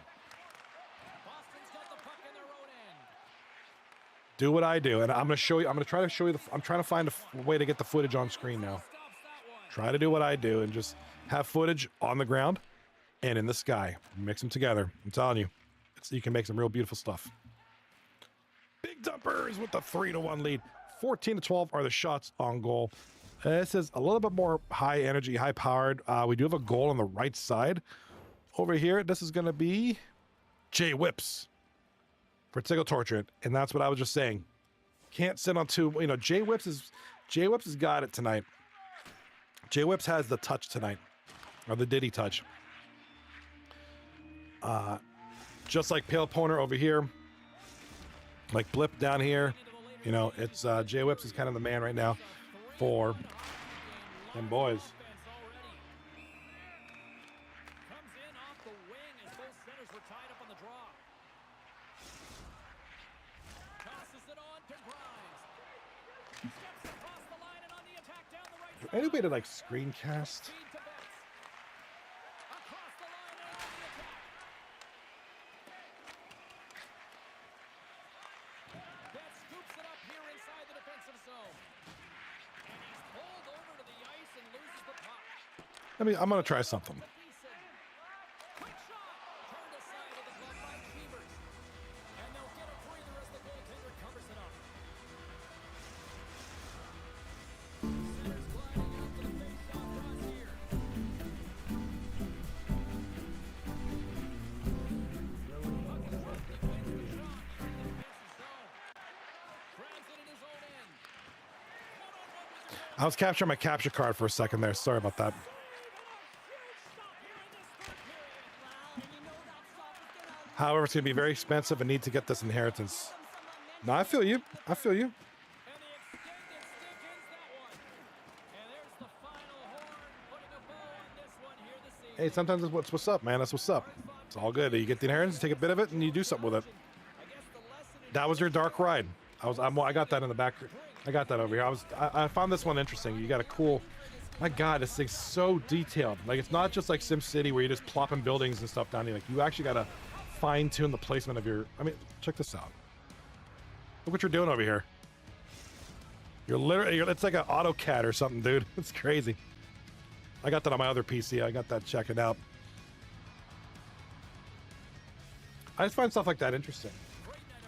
Speaker 1: do what I do, and I'm gonna show you. I'm gonna try to show you. I'm trying to find a way to get the footage on screen now. Try to do what I do and just have footage on the ground and in the sky. Mix them together. I'm telling you, you can make some real beautiful stuff. Big dumpers with the 3-1 lead. 14-12 are the shots on goal. This is a little bit more high energy, high powered. We do have a goal on the right side. Over here, this is going to be J Whips for Tickle Torture. And that's what I was just saying. Can't sit on two. You know, J Whips has got it tonight. J Whips has the touch tonight, or the Diddy touch. Just like Pale Poner over here, like Blip down here. You know, it's J Whips is kind of the man right now for them boys.
Speaker 2: Comes in off the wing as both centers were tied up on the draw. Tosses it on to Grimes. Steps across the line and on the attack down the right side.
Speaker 1: Any way to like screencast?
Speaker 2: Feed to Betts. Across the line and on the attack. Betts scoops it up here inside the defensive zone. And he's pulled over to the ice and loses the puck.
Speaker 1: I'm gonna try something.
Speaker 2: Quick shot! Turned aside of the glove by Cheevers. And they'll get a breather as the goaltender covers it up. Center's gliding out to the face-off cross here. Puck is roughly wins the shot in the defensive zone. Grabs it in his own end. One-on-one with the
Speaker 1: I was capturing my capture card for a second there. Sorry about that. However, it's going to be very expensive and need to get this inheritance. No, I feel you. I feel you.
Speaker 2: And the extended stick ends that one. And there's the final horn, putting a bow on this one here this evening.
Speaker 1: Hey, sometimes it's what's up, man. That's what's up. It's all good. You get the inheritance, take a bit of it, and you do something with it.
Speaker 2: I guess the lesson in
Speaker 1: That was your dark ride. I got that in the back. I got that over here. I found this one interesting. You got a cool. My God, this thing's so detailed. Like, it's not just like SimCity where you're just plopping buildings and stuff down here. Like, you actually got to fine tune the placement of your. I mean, check this out. Look what you're doing over here. You're literally. It's like an AutoCAD or something, dude. It's crazy. I got that on my other PC. I got that checking out. I just find stuff like that interesting.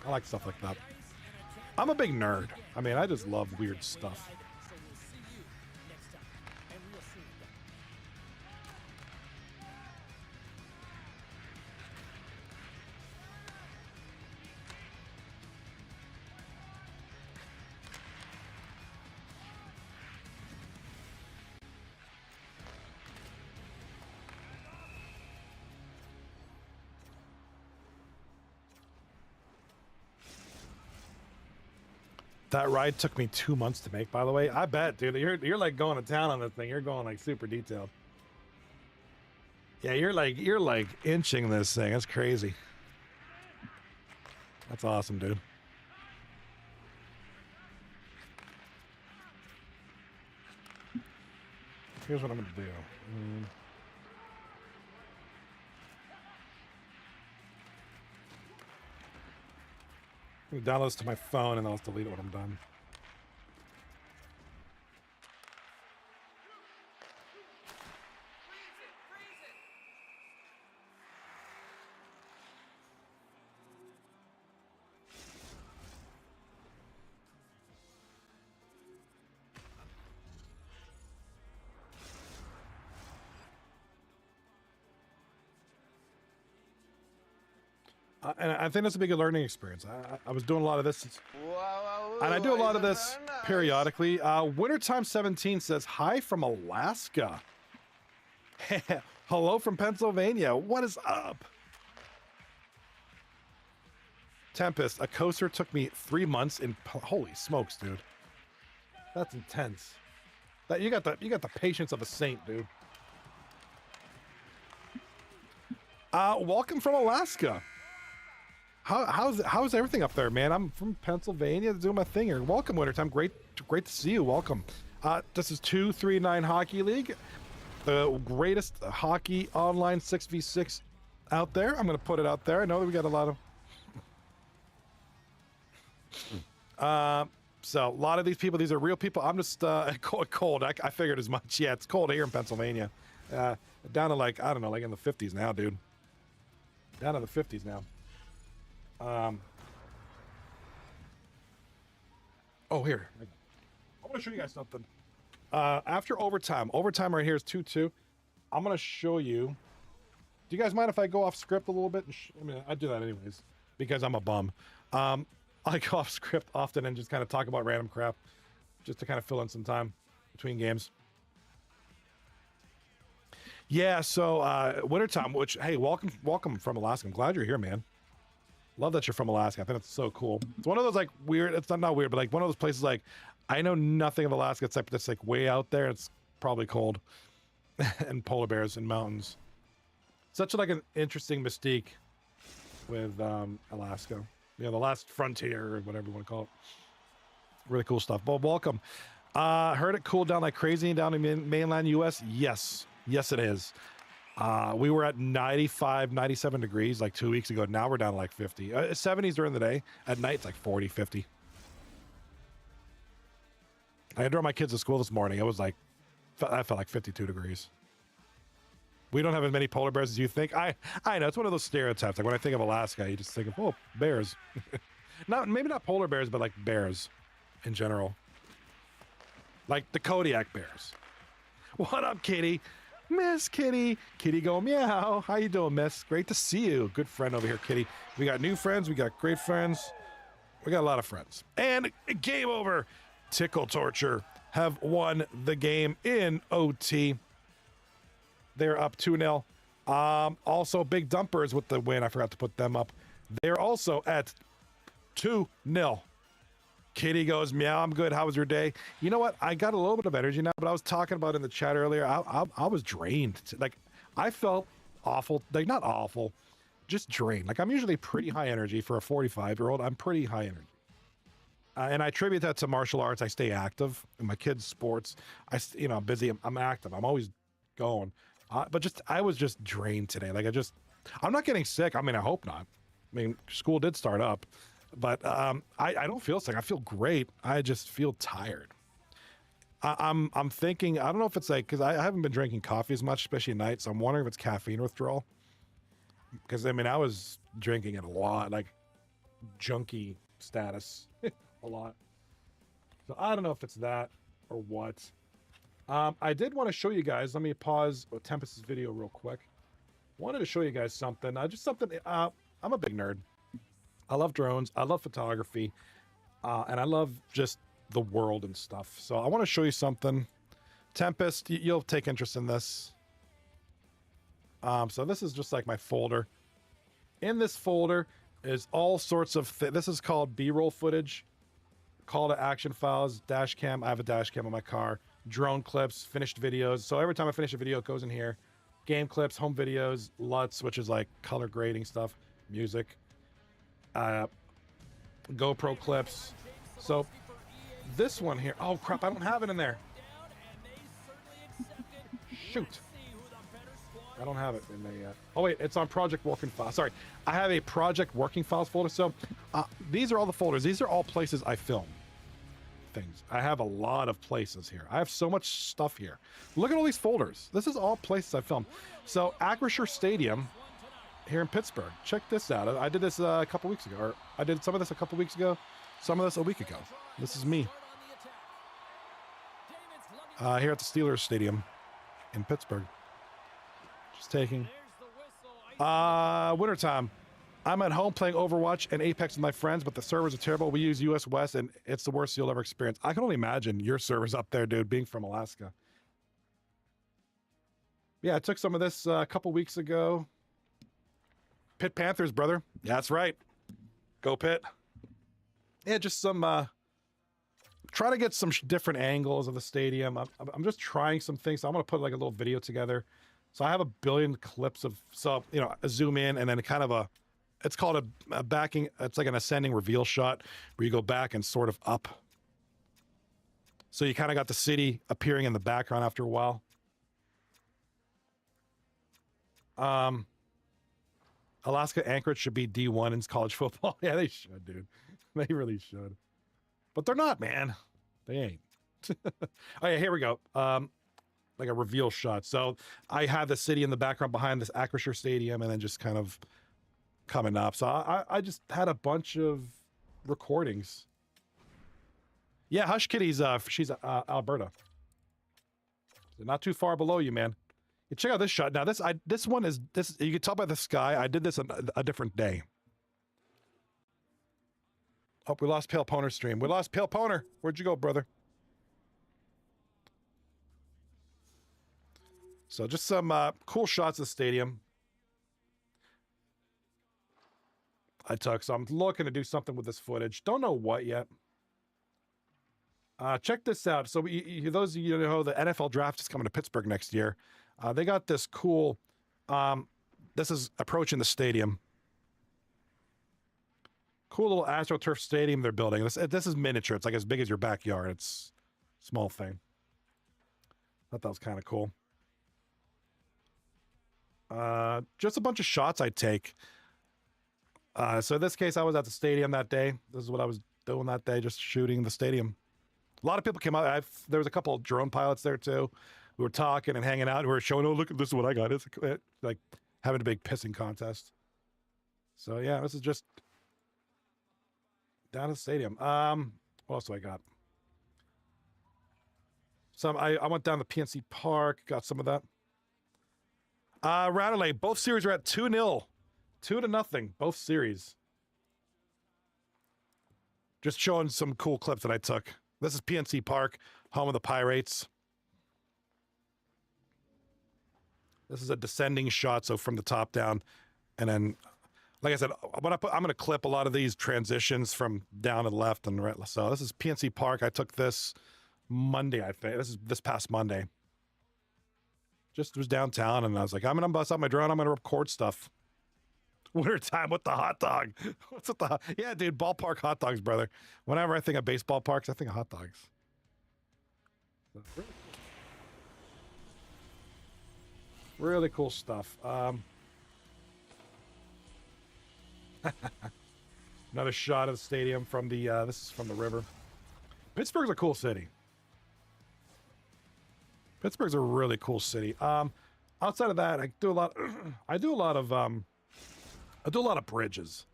Speaker 1: I like stuff like that. I'm a big nerd. I mean, I just love weird stuff.
Speaker 2: So we'll see you next time. And we'll see you then.
Speaker 1: That ride took me 2 months to make, by the way. I bet, dude. You're like going to town on this thing. You're going like super detailed. Yeah, you're like inching this thing. That's crazy. That's awesome, dude. Here's what I'm gonna do. I'm gonna download this to my phone and I'll just delete it when I'm done. And I think that's a big learning experience. I was doing a lot of this, and I do a lot of this periodically. Wintertime 17 says, hi from Alaska. Hello from Pennsylvania. What is up? Tempest, a coaster took me 3 months in, holy smokes, dude. That's intense. That you got the patience of a saint, dude. Welcome from Alaska. How's everything up there, man? I'm from Pennsylvania doing my thing here. Welcome, Wintertime. Great to see you. Welcome. This is 239 Hockey League, the greatest hockey online 6v6 out there. I'm gonna put it out there. I know that we got a lot of So a lot of these people, these are real people. I'm just cold. I figured as much. Yeah, it's cold here in Pennsylvania. Down to like, I don't know, like in the 50s now, dude. Down to the 50s now. Oh, here. I want to show you guys something. After overtime right here is 2-2. I'm going to show you. Do you guys mind if I go off script a little bit? I mean, I do that anyways because I'm a bum. I go off script often and just kind of talk about random crap just to kind of fill in some time between games. Yeah, so wintertime, which, hey, welcome from Alaska. I'm glad you're here, man. Love that you're from Alaska. I think it's so cool. It's one of those like weird, it's not weird, but like one of those places like, I know nothing of Alaska except that's like way out there. It's probably cold and polar bears and mountains. Such like an interesting mystique with Alaska. You know, the last frontier or whatever you want to call it. Really cool stuff. Well, welcome. Heard it cooled down like crazy down in mainland US. Yes, it is. We were at 95, 97 degrees like 2 weeks ago. Now we're down to like 50. 70s during the day. At night, it's like 40, 50. I drove my kids to school this morning. It was like, I felt like 52 degrees. We don't have as many polar bears as you think. I know, it's one of those stereotypes. Like when I think of Alaska, you just think of, oh, bears. Maybe not polar bears, but like bears in general. Like the Kodiak bears. What up, Kitty? Miss Kitty. Kitty go meow. How you doing, miss? Great to see you. Good friend over here, Kitty. We got new friends. We got great friends. We got a lot of friends. And game over. Tickle Torture have won the game in OT. They're up 2-0. Also, Big Dumpers with the win. I forgot to put them up. They're also at 2-0. Kitty goes, meow, I'm good. How was your day? You know what? I got a little bit of energy now, but I was talking about in the chat earlier. I was drained. Like, I felt awful. Like, not awful, just drained. Like, I'm usually pretty high energy for a 45-year-old. I'm pretty high energy. And I attribute that to martial arts. I stay active in my kids' sports. I'm busy. I'm active. I'm always going. But I was just drained today. Like I'm not getting sick. I mean, I hope not. I mean, school did start up, but I don't feel sick. I feel great. I just feel tired. I'm thinking, I don't know if it's like, because I haven't been drinking coffee as much, especially at night. So I'm wondering if it's caffeine withdrawal. Because I mean, I was drinking it a lot, like junkie status a lot. So I don't know if it's that or what. I did want to show you guys, let me pause Tempest's video real quick. Wanted to show you guys something, just something, I'm a big nerd. I love drones, I love photography, and I love just the world and stuff. So I want to show you something. Tempest, you'll take interest in this. So this is just like my folder. In this folder is all sorts of, this is called B-roll footage, call to action files, dash cam. I have a dash cam on my car. Drone clips, finished videos. So every time I finish a video, it goes in here. Game clips, home videos, LUTs, which is like color grading stuff, music, GoPro clips. So this one here, oh crap, I don't have it in there. Shoot. I don't have it in there yet. Oh wait, it's on project working files. Sorry, I have a project working files folder. So these are all the folders. These are all places I film things. I have a lot of places here. I have so much stuff here. Look at all these folders. This is all places I filmed. So Acrisure Stadium here in Pittsburgh. Check this out. I did this a couple weeks ago, or I did some of this a couple weeks ago, some of this a week ago. This is me here at the Steelers Stadium in Pittsburgh. Just taking wintertime. I'm at home playing Overwatch and Apex with my friends, but the servers are terrible. We use US West, and it's the worst you'll ever experience. I can only imagine your servers up there, dude, being from Alaska. Yeah, I took some of this a couple weeks ago. Pitt Panthers, brother. Yeah, that's right. Go Pitt. Yeah, just some, trying to get some different angles of the stadium. I'm just trying some things. So I'm going to put like a little video together. So I have a billion clips of, so, you know, a zoom in and then kind of a, it's called a backing, it's like an ascending reveal shot where you go back and sort of up. So you kind of got the city appearing in the background after a while. Alaska Anchorage should be D1 in college football. Yeah, they should, dude. They really should. But they're not, man. They ain't. Oh yeah, here we go. Like a reveal shot. So I had the city in the background behind this Acrisure Stadium, and then just kind of coming up. So I just had a bunch of recordings. Yeah, Hush Kitty's she's Alberta. Not too far below you, man. You check out this shot. Now this one is this. You can tell by the sky. I did this on a different day. Oh, we lost Pale Poner stream. We lost Pale Poner. Where'd you go, brother? So just some cool shots of the stadium I took. So I'm looking to do something with this footage. Don't know what yet. Check this out. So those of you who know, the NFL draft is coming to Pittsburgh next year. They got this cool, this is approaching the stadium. Cool little AstroTurf stadium they're building. This is miniature. It's like as big as your backyard. It's a small thing. Thought that was kind of cool. Just a bunch of shots I take. So in this case, I was at the stadium that day. This is what I was doing that day, just shooting the stadium. A lot of people came out. There was a couple of drone pilots there too. We were talking and hanging out. We were showing, oh, look, this is what I got. It's like having a big pissing contest. So yeah, this is just down at the stadium. What else do I got? I went down to PNC Park, got some of that. Radley, both series are at 2-0. 2-0, both series. Just showing some cool clips that I took. This is PNC Park, home of the Pirates. This is a descending shot, so from the top down. And then, like I said, I'm going to clip a lot of these transitions from down to the left and right. So this is PNC Park. I took this Monday, I think. This is this past Monday. Just was downtown, and I was like, I'm going to bust out my drone. I'm going to record stuff. Winter time with the hot dog. What's with the yeah, dude, ballpark hot dogs, brother. Whenever I think of baseball parks, I think of hot dogs. Really cool stuff. Another shot of the stadium from the this is from the river. Pittsburgh's a cool city. Pittsburgh's a really cool city. Outside of that, I do a lot of bridges.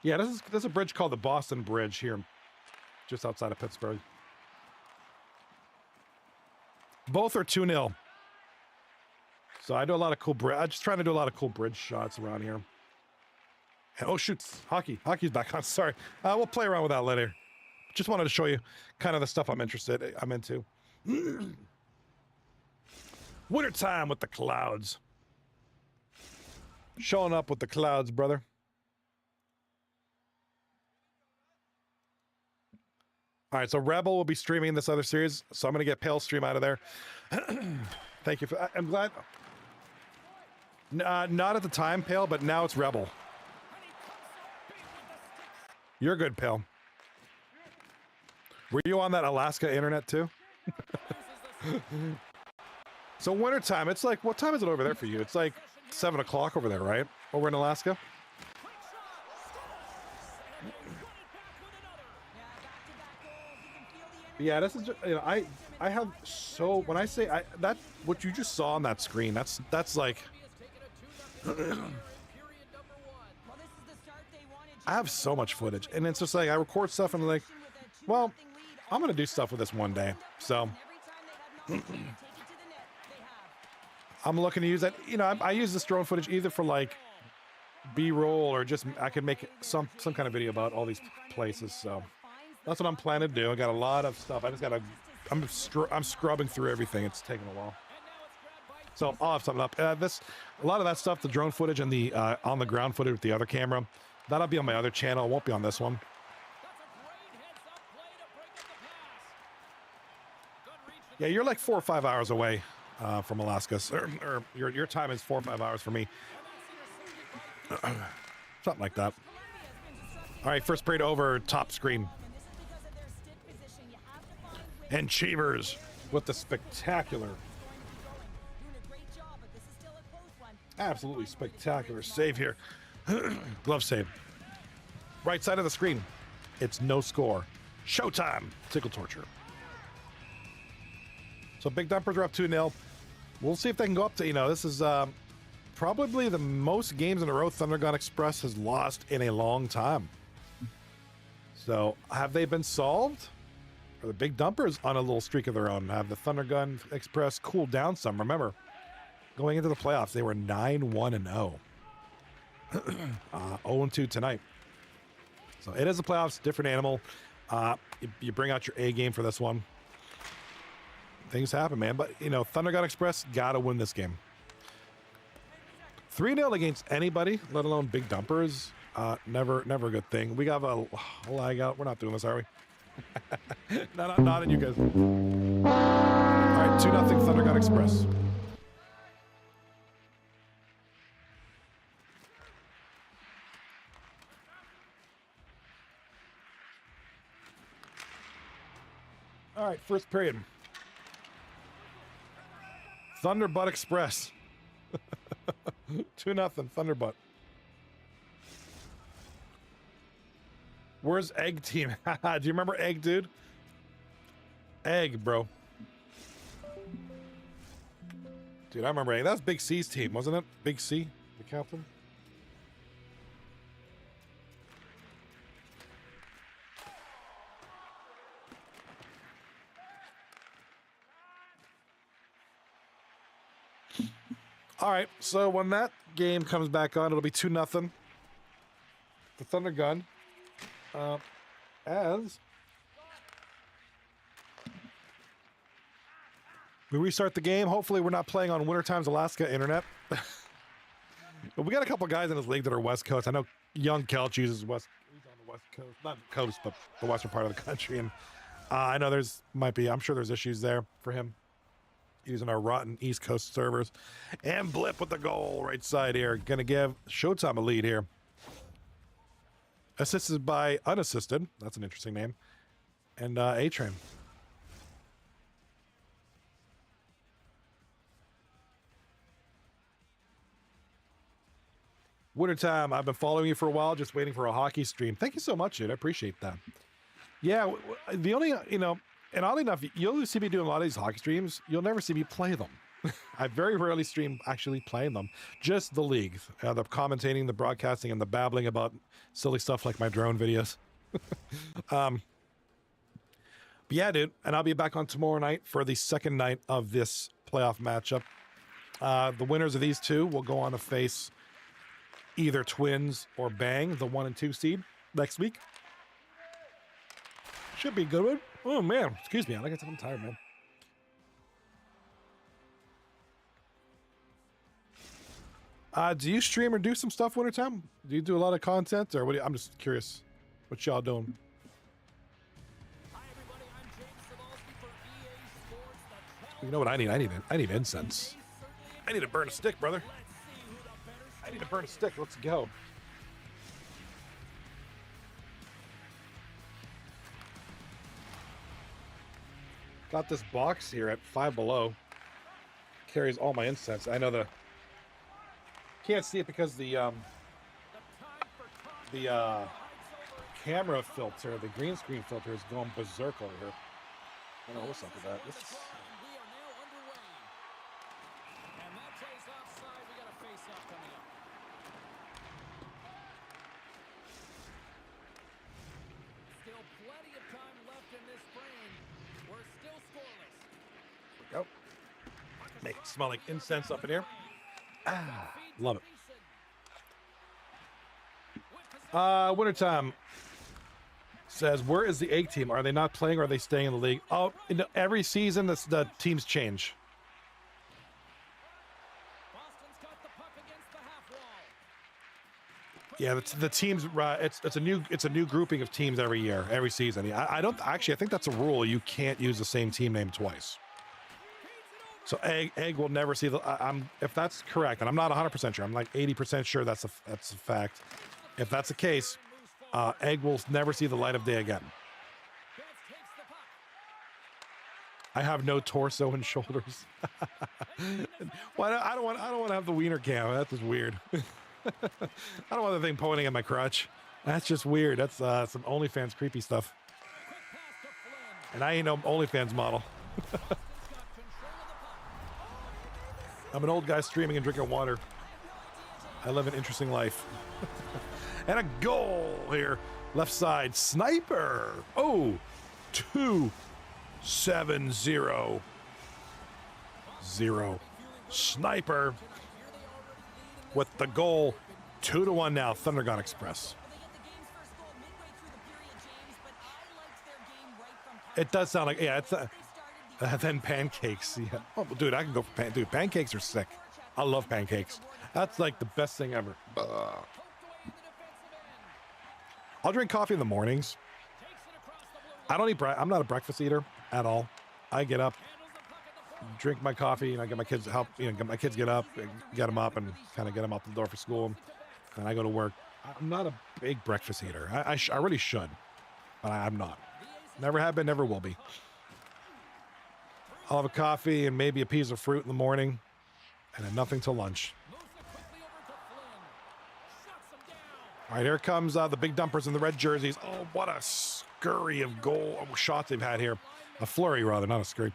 Speaker 1: Yeah, there's a bridge called the Boston Bridge here, just outside of Pittsburgh. Both are 2-0. So I do a lot of cool I'm just trying to do a lot of cool bridge shots around here. Oh shoot, hockey's back on. Sorry, we'll play around with that later. Just wanted to show you kind of the stuff I'm into. Wintertime with the clouds. Showing up with the clouds, brother. All right, so Rebel will be streaming this other series, so I'm going to get Pale Stream out of there. Thank you. I'm glad. Not at the time, Pale, but now it's Rebel. You're good, Pale. Were you on that Alaska internet too? So wintertime, it's like, what time is it over there for you? It's like 7 o'clock over there, right? Over in Alaska? Yeah, this is just, you know, I have so, when I say, that, what you just saw on that screen, that's like, I have so much footage, and it's just like, I record stuff and I'm like, well, I'm going to do stuff with this one day. So I'm looking to use that. You know, I use this drone footage either for like B-roll or just I could make some kind of video about all these places. So that's what I'm planning to do. I got a lot of stuff. I just got to. I'm scrubbing through everything. It's taking a while. So I'll have something up. A lot of that stuff, the drone footage and the on the ground footage with the other camera, that'll be on my other channel. It won't be on this one. Yeah, you're like 4 or 5 hours away from Alaska, or your time is 4 or 5 hours for me. Something like that. All right, first period over, top screen. And Cheevers with the spectacular. Absolutely spectacular save here. Glove save. Right side of the screen. It's no score. Showtime. Tickle torture. So Big Dumpers are up 2-0. We'll see if they can go up to, this is probably the most games in a row Thunder Gun Express has lost in a long time. So have they been solved? Are the Big Dumpers on a little streak of their own? Have the Thunder Gun Express cooled down some? Remember, going into the playoffs, they were 9-1-0. 0-2 tonight. So it is the playoffs, different animal. You bring out your A game for this one. Things happen, man. But, Thunder Gun Express got to win this game. 3-0 against anybody, let alone Big Dumpers. Never a good thing. We got a lag out. We're not doing this, are we? not in you guys. All right, 2-0 Thunder Gun Express. All right, first period. Thunderbutt Express. 2-0 Thunderbutt. Where's Egg Team? Do you remember Egg, dude? Egg, bro. Dude, I remember Egg. That was Big C's team, wasn't it? Big C, the captain. All right, so when that game comes back on, it'll be 2-0. The Thunder Gun. As we restart the game, hopefully we're not playing on Winter Times Alaska internet. But we got a couple guys in this league that are West Coast. I know young Kelch uses he's on the West Coast, not the coast, but the western part of the country. And I know I'm sure there's issues there for him using our rotten East Coast servers. And Blip with the goal right side here. Gonna give Showtime a lead here. Assisted by Unassisted. That's an interesting name. And A-Train. Wintertime, I've been following you for a while, just waiting for a hockey stream. Thank you so much, dude. I appreciate that. Yeah, the only, and oddly enough, you'll see me doing a lot of these hockey streams. You'll never see me play them. I very rarely stream actually playing them. Just the league, the commentating, the broadcasting, and the babbling about silly stuff like my drone videos. But yeah, dude, and I'll be back on tomorrow night for the second night of this playoff matchup. The winners of these two will go on to face either Twins or Bang, the 1 and 2 seed, next week. Should be good. Oh man, excuse me. I'm tired, man. Do you stream or do some stuff wintertime? Do you do a lot of content, or what? I'm just curious, what y'all doing?
Speaker 2: Hi everybody, I'm James Cebulski for EA Sports.
Speaker 1: You know what I need? I need incense. I need to burn a stick, brother. I need to burn a stick. Let's go. Got this box here at Five Below. Carries all my incense. I know can't see it because the camera filter, the green screen filter, is going berserk over here. I don't know what's up with that.
Speaker 2: We are now underway. And that plays offside. We got a face-off coming up. Still plenty of time left in this frame. We're still scoreless.
Speaker 1: Go. Make it smell like incense up in here. Ah, love it. Wintertime says, where is the egg team? Are they not playing or are they staying in the league? Oh, every season the teams change.
Speaker 2: Boston's got the puck against the half wall.
Speaker 1: Yeah, the teams. It's a new grouping of teams every year, every season. I think that's a rule. You can't use the same team name twice. So egg will never see the. If that's correct, and I'm not 100% sure. I'm like 80% sure that's a fact. If that's the case, egg will never see the light of day again. I have no torso and shoulders. Well, I don't want to have the wiener cam. That's just weird. I don't want the thing pointing at my crotch. That's just weird. That's some OnlyFans creepy stuff. And I ain't no OnlyFans model. I'm an old guy streaming and drinking water. I live an interesting life. And a goal here. Left side, sniper. Oh, 2-7-0. Sniper with the goal. 2-1 now, Thunder Gun Express. It does sound like, yeah, it's then pancakes. Yeah. Oh, dude, I can go for dude, pancakes are sick. I love pancakes. That's like the best thing ever. I'll drink coffee in the mornings. I don't eat I'm not a breakfast eater at all. I get up, drink my coffee, and I get my kids help. Get my kids get up, get them up, and kind of get them out the door for school. And I go to work. I'm not a big breakfast eater. I really should, but I'm not. Never have been, never will be. I'll have a coffee and maybe a piece of fruit in the morning, and then nothing till lunch. All right, here comes the big dumpers in the red jerseys. Oh, what a scurry of goal shots they've had here. A flurry, rather, not a scurry.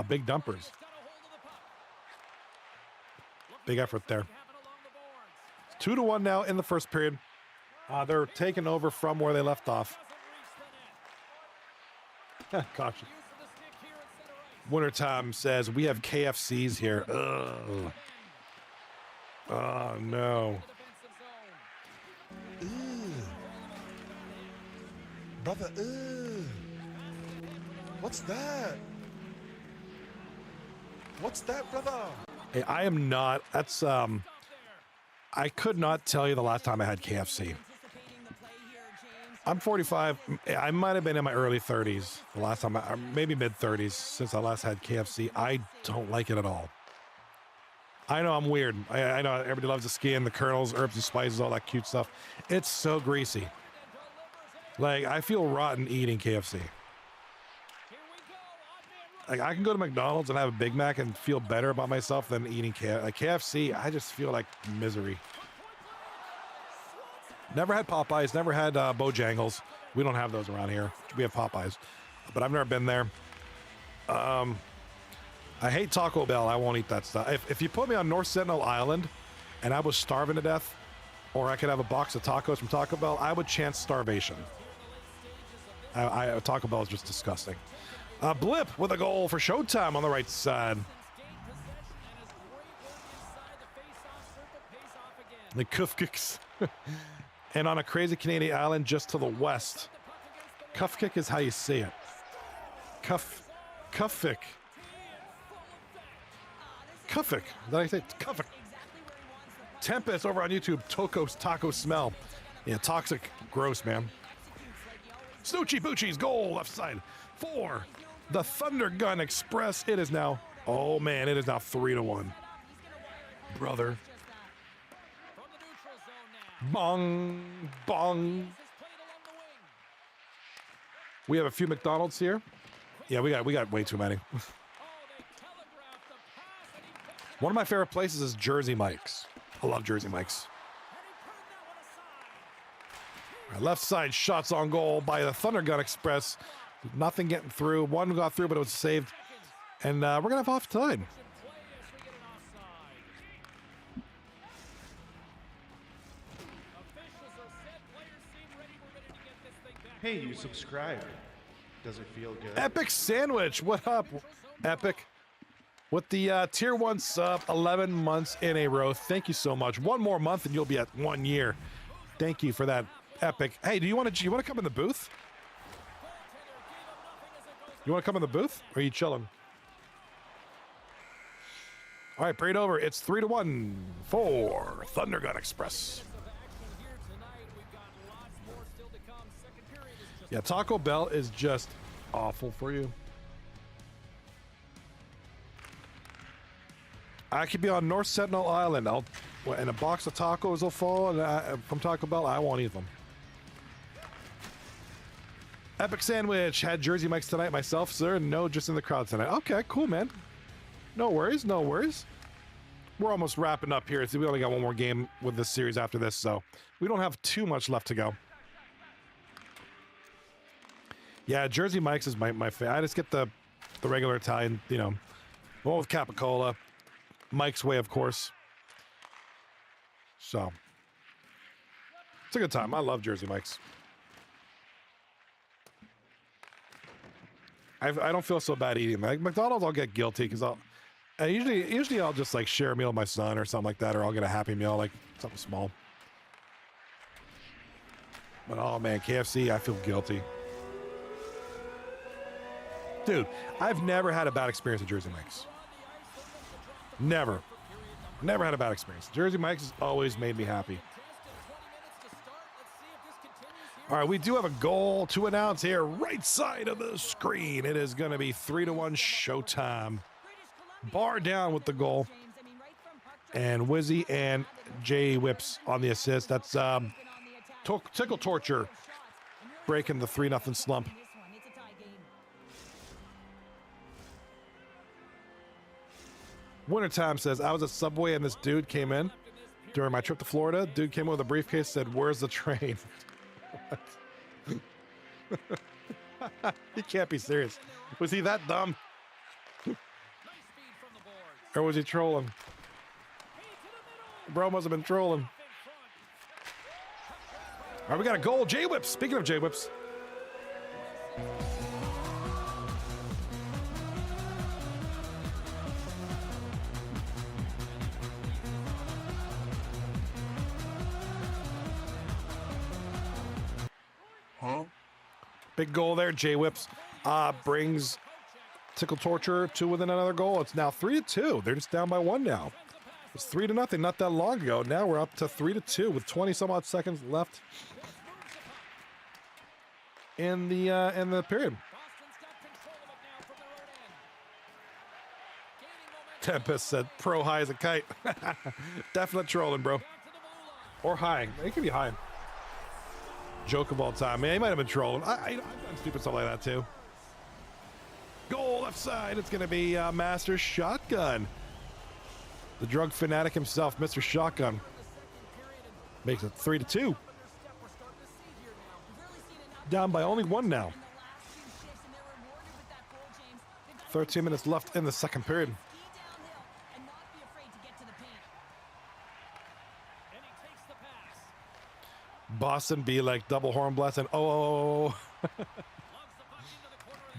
Speaker 1: Big dumpers. Big effort there. It's 2-1 now in the first period. They're taking over from where they left off. Caution. Wintertime says, we have KFCs here. Ugh. Oh, no.
Speaker 4: Brother, what's that? What's that, brother?
Speaker 1: Hey, I am not. That's, I could not tell you the last time I had KFC. I'm 45. I might have been in my early 30s the last time, maybe mid 30s since I last had KFC. I don't like it at all. I know I'm weird. I know everybody loves the skin, the kernels, herbs and spices, all that cute stuff. It's so greasy. Like, I feel rotten eating KFC. Like, I can go to McDonald's and have a Big Mac and feel better about myself than eating KFC. I just feel like misery. Never had Popeyes, never had Bojangles. We don't have those around here. We have Popeyes, but I've never been there. I hate Taco Bell. I won't eat that stuff. If you put me on North Sentinel Island and I was starving to death, or I could have a box of tacos from Taco Bell, I would chance starvation. Taco Bell is just disgusting. Blip with a goal for Showtime on the right side. The Cuff Kicks. And on a crazy Canadian island just to the west. Cuff kick is how you say it. Cuffick. Did I say Cuffick? Tempest over on YouTube. Toko's taco smell. Yeah, toxic, gross, man. Snoochie Boochie's goal left side for the Thunder Gun Express. It is now, oh man, it is now 3-1. Brother. Bong, bong. We have a few McDonald's here. Yeah, we got way too many. One of my favorite places is Jersey Mike's. I love Jersey Mike's. Right, left side shots on goal by the Thunder Gun Express. Nothing getting through. One got through, but it was saved. And we're going to have offside.
Speaker 4: Hey, you subscribed. Does it feel good?
Speaker 1: Epic Sandwich. What up, Epic? With the tier 1 sub, 11 months in a row. Thank you so much. One more month and you'll be at 1 year. Thank you for that, Epic. Hey, do you want to come in the booth? You want to come in the booth? Or are you chilling? All right, parade over. It's 3-1 for Thunder Gun Express. Yeah, Taco Bell is just awful for you. I could be on North Sentinel Island. And a box of tacos will fall from Taco Bell. I won't eat them. Epic Sandwich. Had Jersey Mike's tonight myself, sir. No, just in the crowd tonight. Okay, cool, man. No worries, no worries. We're almost wrapping up here. So we only got one more game with this series after this, so we don't have too much left to go. Yeah, Jersey Mike's is my favorite. I just get the regular Italian, you know, one with Capicola. Mike's Way, of course. So it's a good time. I love Jersey Mike's. I don't feel so bad eating. Like McDonald's, I'll get guilty because usually I'll just like share a meal with my son or something like that, or I'll get a Happy Meal, like something small. But oh man, KFC, I feel guilty. Dude, I've never had a bad experience at Jersey Mike's. Never had a bad experience. Jersey Mike's has always made me happy. All right, we do have a goal to announce here, right side of the screen. It is going to be 3-1 Showtime. Bar down with the goal. And Wizzy and Jay Whips on the assist. That's Tickle Torture breaking the 3-0 slump. Wintertime says, I was at Subway and this dude came in during my trip to Florida. Dude came in with a briefcase, said, "Where's the train?" He can't be serious. Was he that dumb? Or was he trolling? Bro must have been trolling. All right, we got a goal. J-Whips. Speaking of J-Whips. Big goal there. J-Whips brings Tickle Torture to within another goal. It's now 3-2. They're just down by 1 now. It's 3-0 not that long ago. Now we're up to 3-2 with 20 some odd seconds left in the period. Tempest said, "Pro high as a kite." Definite trolling, bro. Or high. It could be high. Joke of all time. Man, he might have been trolling. I've done stupid stuff like that too. Goal left side. It's going to be Master Shotgun. The drug fanatic himself, Mr. Shotgun. Makes it 3-2. Down by only 1 now. 13 minutes left in the second period. Boston be like double horn blast and oh.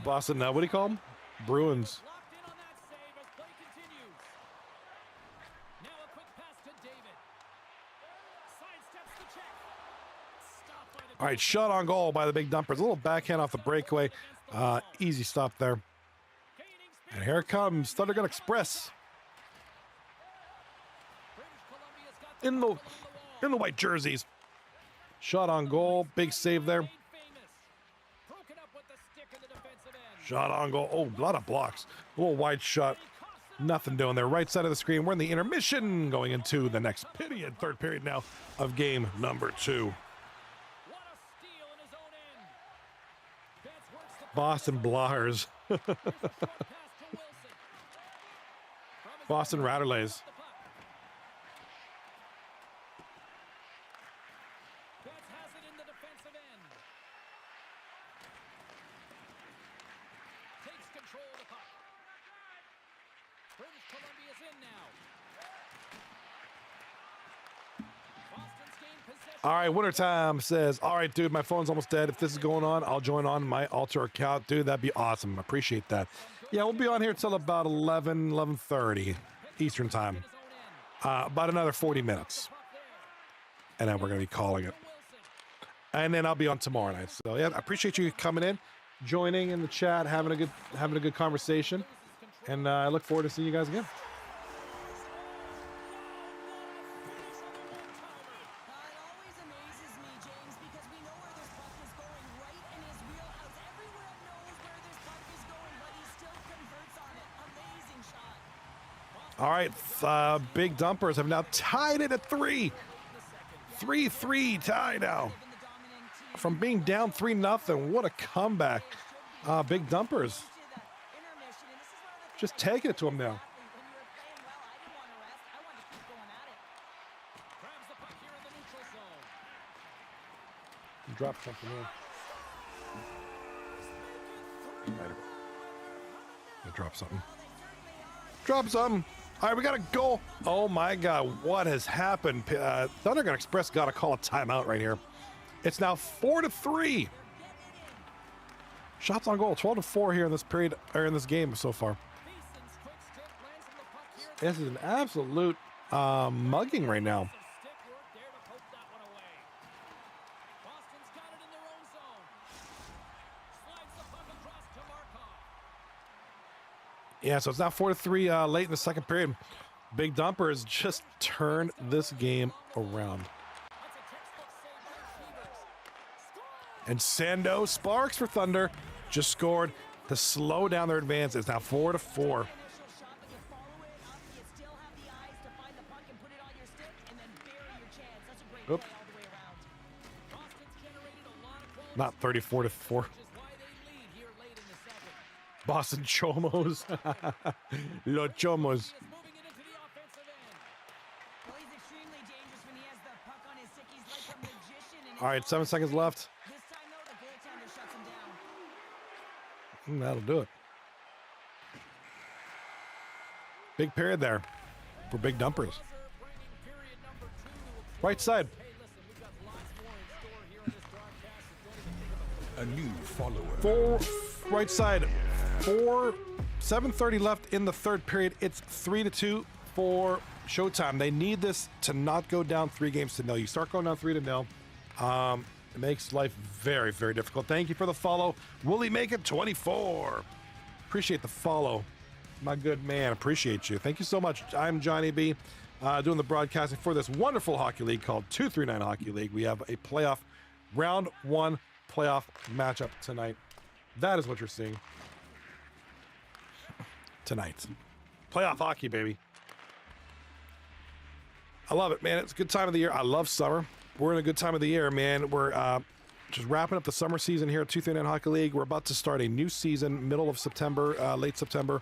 Speaker 1: Boston, what do you call them? Bruins. All right, shot on goal by the big dumpers. A little backhand off the breakaway. Easy stop there. And here it comes, Thundergun Express. In the white jerseys. Shot on goal, big save there. Shot on goal. Oh, a lot of blocks. A little wide shot. Nothing doing there. Right side of the screen. We're in the intermission going into the next period. Third period now of game number 2. Boston Blahers. Boston Ratterlays. All right, Wintertime says, all right, dude, my phone's almost dead. If this is going on, I'll join on my alter account. Dude, that'd be awesome. Appreciate that. Yeah, we'll be on here till about 11:30 Eastern time. About another 40 minutes. And then we're going to be calling it. And then I'll be on tomorrow night. So, yeah, I appreciate you coming in, joining in the chat, having a good conversation. And I look forward to seeing you guys again. All right, big dumpers have now tied it at 3. 3-3 tie now. from being down 3-0. What a comeback. Big Dumpers just taking it to him now. Drop something in. Drop something. Drop something. All right, we got a goal. Oh my God, what has happened? Thundergun Express got to call a timeout right here. It's now 4-3. Shots on goal, 12-4 here in this period, or in this game so far. This is an absolute mugging right now. Yeah, so it's now 4-3 late in the second period. Big Dumpers just turned this game around. And Sando Sparks for Thunder just scored to slow down their advance. It's now 4-4. Oop. Not 34-4. Boston Chomos. Los Chomos. All right, 7 seconds left. That'll do it. Big period there for Big Dumpers. Right side.
Speaker 5: A new follower.
Speaker 1: Right side. 7:30 left in the third period. It's 3-2 for Showtime. They need this to not go down 3-0. You start going down 3-0. It makes life very, very difficult. Thank you for the follow. Willie Make It 24. Appreciate the follow. My good man. Appreciate you. Thank you so much. I'm Johnny B. Doing the broadcasting for this wonderful hockey league called 239 Hockey League. We have a playoff, round 1 playoff matchup tonight. That is what you're seeing tonight. Playoff hockey, baby. I love it, man. It's a good time of the year. I love summer. We're in a good time of the year, man. We're just wrapping up the summer season here at 239 Hockey League. We're about to start a new season, middle of September, late September,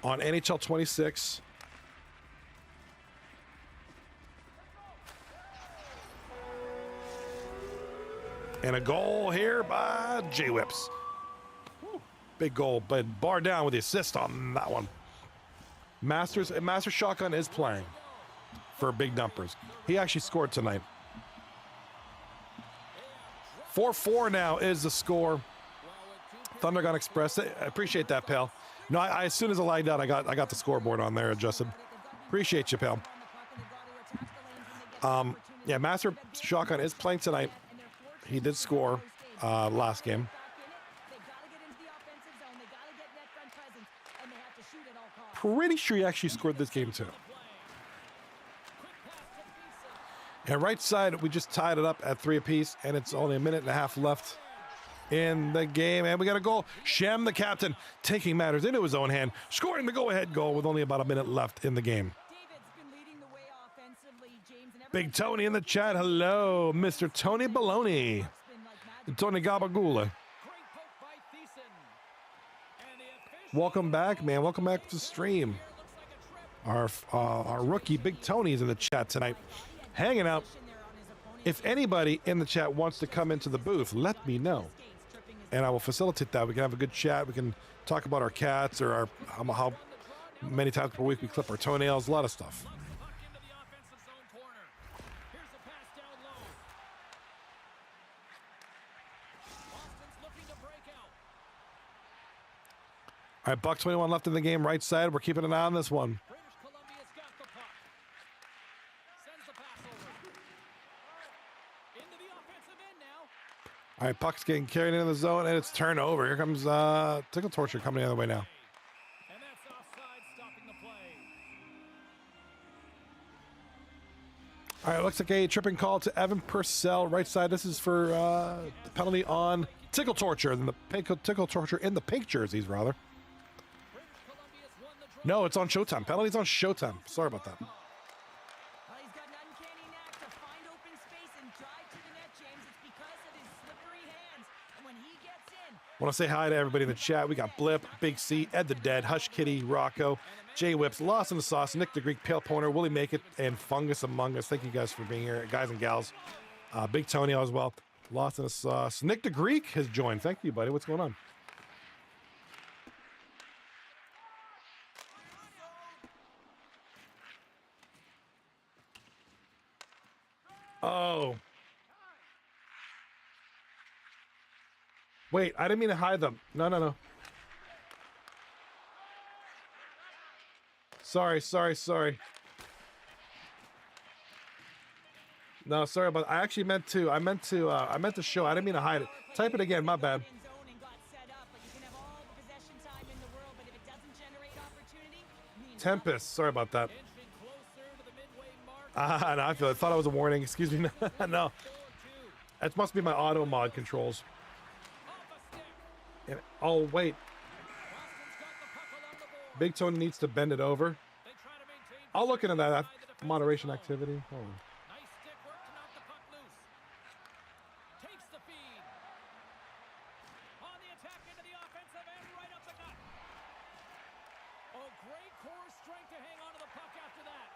Speaker 1: on NHL 26. And a goal here by J-Whips. Big goal, but bar down with the assist on that one. Master Shotgun is playing for Big Dumpers. He actually scored tonight. 4-4 now is the score. Thundergun Express. I appreciate that, pal. No, I as soon as I lagged out, I got the scoreboard on there adjusted. Appreciate you, pal. Yeah, Master Shotgun is playing tonight. He did score last game. Pretty sure he actually scored this game too. And right side, we just tied it up at 3 apiece, and it's only a minute and a half left in the game. And we got a goal. Shem, the captain, taking matters into his own hand, scoring the go-ahead goal with only about a minute left in the game. Big Tony in the chat. Hello, Mr. Tony Baloney. Tony Gabagoula. Welcome back, man. Welcome back to the stream. Our rookie, Big Tony's in the chat tonight, hanging out. If anybody in the chat wants to come into the booth, let me know, and I will facilitate that. We can have a good chat. We can talk about our cats or our how many times per week we clip our toenails, a lot of stuff. All right, buck 21 left in the game, right side. We're keeping an eye on this one. All right, puck's getting carried into the zone, and it's turned over. Here comes Tickle Torture coming the other way now.
Speaker 2: And that's offside, stopping the play.
Speaker 1: All right, looks like a tripping call to Evan Purcell, right side. This is for the penalty on Tickle Torture, and the Tickle Torture in the pink jerseys, rather. No, it's on Showtime. Penalty's on Showtime. Sorry about that.
Speaker 3: He's got an uncanny knack to find open space and drive to the net, James. It's because of his slippery
Speaker 1: Want to say hi to everybody in the chat. We got Blip, Big C, Ed the Dead, Hush Kitty, Rocco, J Whips, Lost in the Sauce, Nick the Greek, Pale Pointer, Willie Make It, and Fungus Among Us. Thank you guys for being here, guys and gals. Big Tony as well. Lost in the Sauce. Nick the Greek has joined. Thank you, buddy. What's going on? Oh. Wait, I didn't mean to hide them. No. Sorry. No, sorry about. I actually meant to. I meant to show. I didn't mean to hide it. Type it again. My bad. Tempest. Sorry about that. No, I thought it was a warning. Excuse me. No, it must be my auto mod controls. And, oh wait, Big Tony needs to bend it over. I'll look into that moderation activity. Hold on.
Speaker 2: Nice stick work to knock the puck loose. Takes the feed. On the attack into the offensive end, right up the gut. Oh, great core strength to hang on to the puck after that.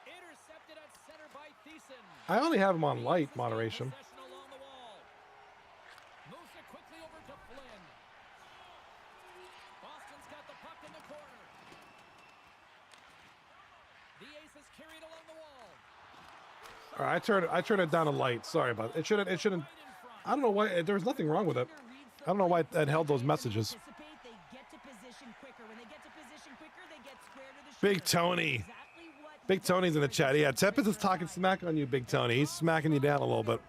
Speaker 2: Intercepted at center by Thiessen.
Speaker 1: I only have him on light moderation.
Speaker 2: Possession along the wall. Moves it quickly over to Flynn. Boston's got the puck in the corner. The ace is carried along the wall.
Speaker 1: All right, I turned it down to light. Sorry about it. It shouldn't. I don't know why. There was nothing wrong with it. I don't know why it held those messages. Big Tony. Big Tony's in the chat. Yeah, Tempest is talking smack on you, Big Tony. He's smacking you down a little bit.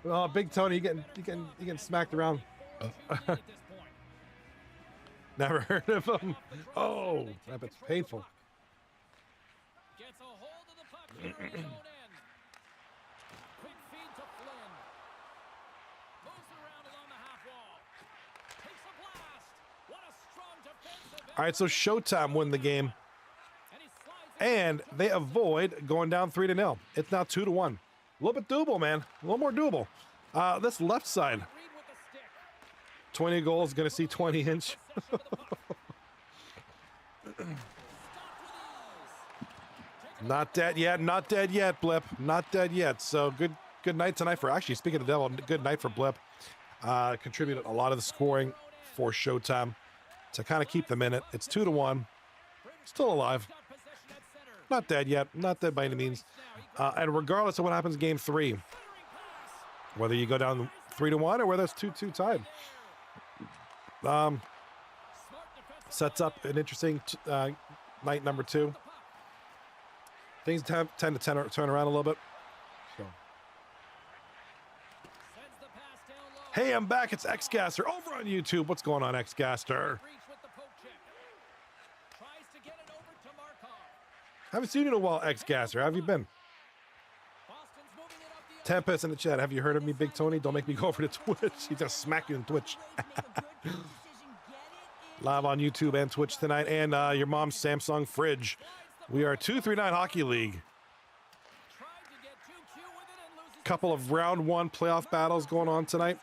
Speaker 1: Oh, Big Tony, you getting smacked around. Never heard of him. Oh, that's painful.
Speaker 2: Gets a hold of the puck here at his own end. Quick feed to Flynn. Moves it around along the half wall. Takes a blast. What a strong defensive.
Speaker 1: All right, so Showtime win the game,
Speaker 2: And he slides
Speaker 1: and they avoid going down 3-0. It's now 2-1. A little bit doable, man. A little more doable. This left side,
Speaker 2: Reed with the stick.
Speaker 1: 20 goals, gonna see 20-inch. Not dead yet. Not dead yet, Blip. Not dead yet. So good night tonight for, actually, speaking of the devil, good night for Blip. Contributed a lot of the scoring for Showtime to kind of keep them in it. It's 2-1. Still alive.
Speaker 2: Got possession at center.
Speaker 1: Not dead yet. Not dead by any means. And regardless of what happens in game 3,
Speaker 2: Firing pass.
Speaker 1: whether you go down 3-1 or whether it's 2-2 tied,
Speaker 2: Smart defensive
Speaker 1: sets up an interesting night number 2. Things tend to turn around a little bit. So.
Speaker 2: sends the pass down low.
Speaker 1: Hey, I'm back. It's Xgaster over on YouTube. What's going on, Xgaster?
Speaker 2: Reach with the poke check. Tries to get it over to Markov.
Speaker 1: Haven't seen you in a while, Xgaster. How have you been?
Speaker 2: Boston's moving it up the ice.
Speaker 1: Tempest in the chat. Have you heard of me, Big Tony? Don't make me go over to Twitch. He just smack you in Twitch. Live on YouTube and Twitch tonight. And your mom's Samsung fridge. We are 239 Hockey League.
Speaker 2: Tried to get too cute with it and loses
Speaker 1: Couple of round 1 playoff battles going on tonight.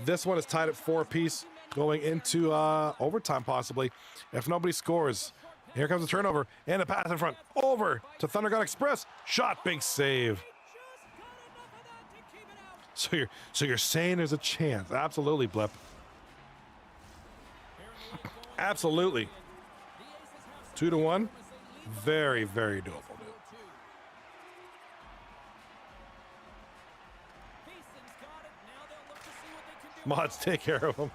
Speaker 1: This one is tied at 4 apiece, going into overtime possibly. If nobody scores, here comes the turnover and a pass in front. Over to Thunder God Express. Shot, big save.
Speaker 2: just got enough of that to keep it out.
Speaker 1: So you're saying there's a chance? Absolutely, Blip. Absolutely. 2-1. Very, very doable. Mods, take care of him.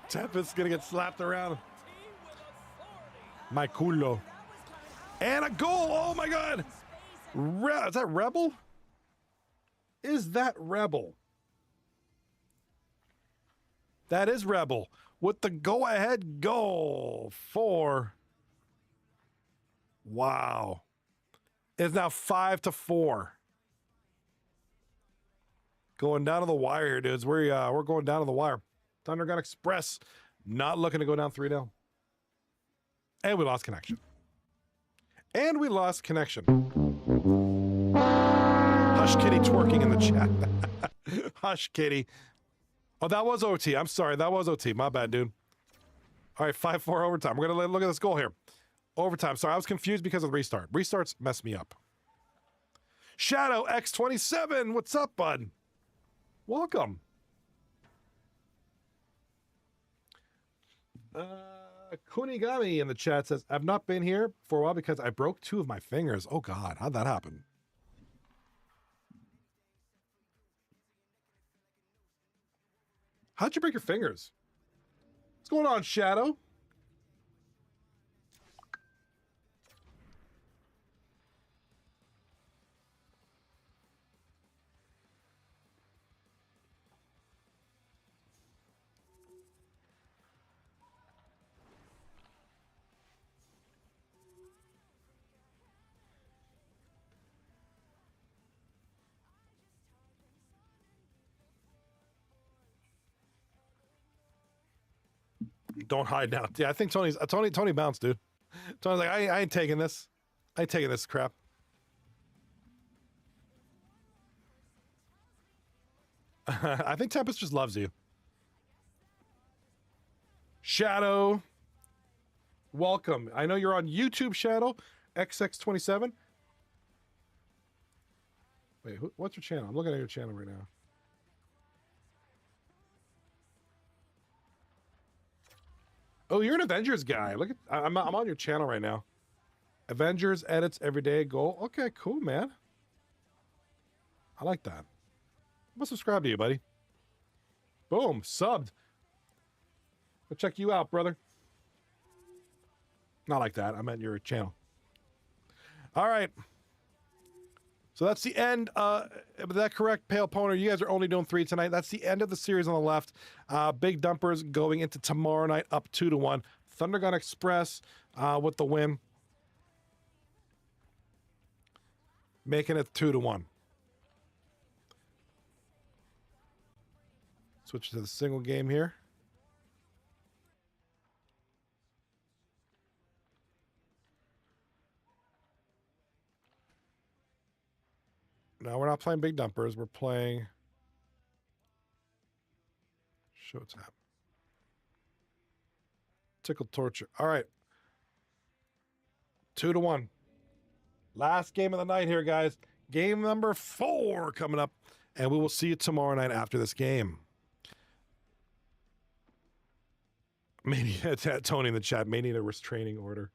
Speaker 1: Tempest's gonna get slapped around. My culo. And a goal. Oh my God. Is that Rebel? Is that Rebel? That is Rebel with the go-ahead goal for. Wow. It's now 5-4. Going down to the wire here, dudes. We're going down to the wire. Thunder Gun Express not looking to go down 3-0. And we lost connection. Hush Kitty twerking in the chat. Hush Kitty. Oh, that was OT. I'm sorry. That was OT. My bad, dude. All right, 5-4 overtime. We're going to look at this goal here. Overtime. Sorry, I was confused because of the restart. Restarts messed me up. Shadow X27. What's up, bud? Welcome. Kunigami in the chat says, I've not been here for a while because I broke 2 of my fingers. Oh, God. How'd that happen? How'd you break your fingers? What's going on, Shadow? Don't hide now. Yeah, I think Tony bounced, dude. Tony's like, I ain't taking this. I ain't taking this crap. I think Tempest just loves you. Shadow. Welcome. I know you're on YouTube, Shadow. XX27. Wait, what's your channel? I'm looking at your channel right now. Oh, you're an Avengers guy. Look at I'm on your channel right now. Avengers edits everyday goal. Okay, cool, man. I like that. I'm gonna subscribe to you, buddy. Boom, subbed. I'll check you out, brother. Not like that. I meant your channel. All right. So that's the end. Is that correct, Pale Poner? You guys are only doing 3 tonight. That's the end of the series on the left. Big Dumpers going into tomorrow night up 2-1. Thundergun Express with the win. Making it 2-1. Switch to the single game here. No, we're not playing Big Dumpers. We're playing Showtime. Tickle Torture. All right. 2-1. Last game of the night here, guys. Game number 4 coming up. And we will see you tomorrow night after this game. Tony in the chat may need a restraining order.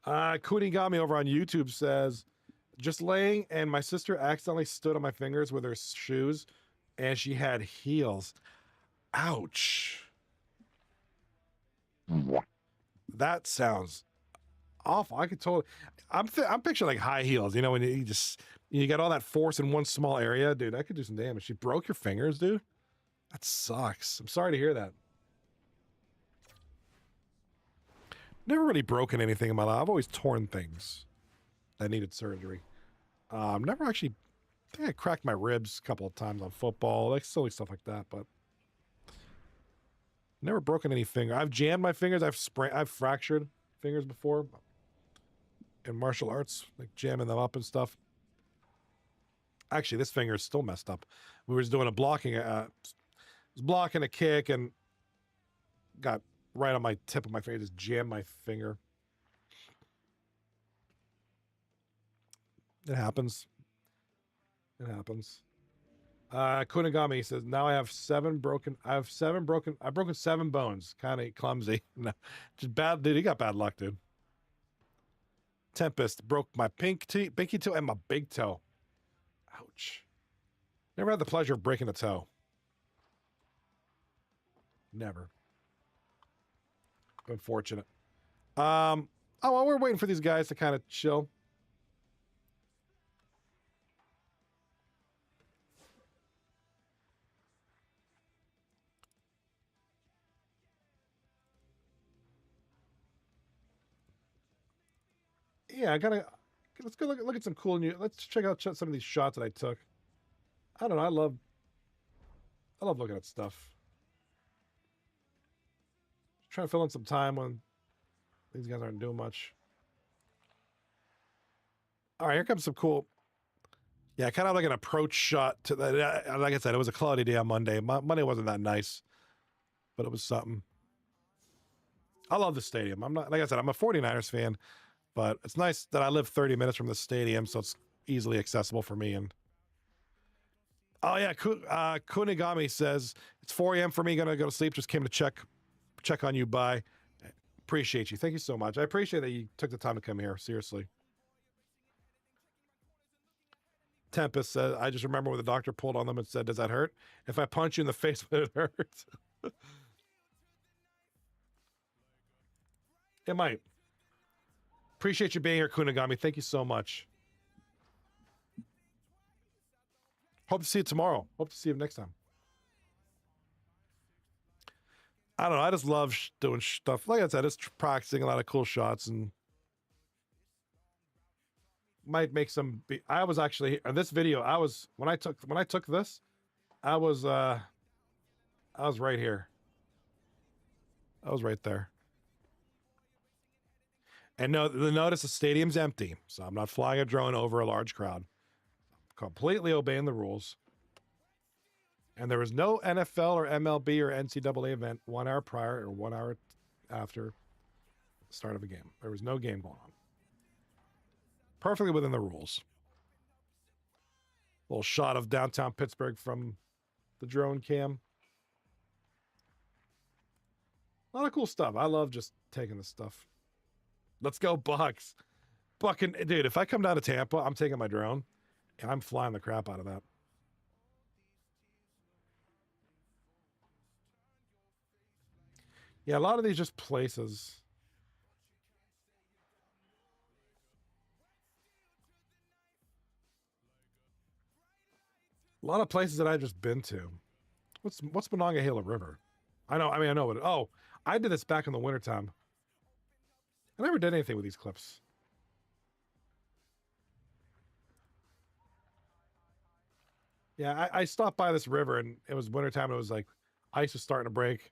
Speaker 1: Kunigami over on YouTube says, just laying and my sister accidentally stood on my fingers with her shoes and she had heels. Ouch. That sounds awful. I could totally, I'm picturing like high heels, you know, when you got all that force in one small area. Dude, that could do some damage. She broke your fingers, dude. That sucks. I'm sorry to hear that. Never really broken anything in my life. I've always torn things that needed surgery. Never actually, I think I cracked my ribs a couple of times on football, like silly stuff like that, but never broken any finger. I've jammed my fingers. I've fractured fingers before in martial arts, like jamming them up and stuff. Actually, this finger is still messed up. We were just doing was blocking a kick and got right on my tip of my finger, just jammed my finger. It happens. It happens. Kunigami says, now I've broken 7 bones. Kind of clumsy. No, just bad, dude. You got bad luck, dude. Tempest broke my pinky toe and my big toe. Ouch. Never had the pleasure of breaking a toe. Never. Unfortunate. Oh, well, we're waiting for these guys to kind of chill. Yeah, let's go look at some cool new. Let's check out some of these shots that I took. I don't know. I love looking at stuff. Just trying to fill in some time when these guys aren't doing much. All right, here comes some cool. Yeah, kind of like an approach shot to that. Like I said, it was a cloudy day on Monday. Monday wasn't that nice, but it was something. I love the stadium. I'm not, like I said, I'm a 49ers fan, but it's nice that I live 30 minutes from the stadium, so it's easily accessible for me. And oh yeah, Kunigami says it's 4 a.m. for me. Gonna go to sleep. Just came to check on you. Bye. Appreciate you. Thank you so much. I appreciate that you took the time to come here. Seriously. Tempest says, I just remember when the doctor pulled on them and said, does that hurt? If I punch you in the face, would it hurt? It might. Appreciate you being here, Kunigami. Thank you so much. Hope to see you tomorrow. Hope to see you next time. I don't know. I just love doing stuff. Like I said, just practicing a lot of cool shots and might make some. I was actually in this video. When I took this, I was right here. I was right there. And notice the stadium's empty, so I'm not flying a drone over a large crowd. Completely obeying the rules. And there was no NFL or MLB or NCAA event 1 hour prior or 1 hour after the start of a game. There was no game going on. Perfectly within the rules. Little shot of downtown Pittsburgh from the drone cam. A lot of cool stuff. I love just taking this stuff. Let's go Bucks. Fucking dude, if I come down to Tampa, I'm taking my drone and I'm flying the crap out of that. Yeah, a lot of these just places. A lot of places that I've just been to. What's Monongahela River? I know what oh, I did this back in the wintertime. I never did anything with these clips. Yeah, I stopped by this river and it was wintertime and it was like ice was starting to break.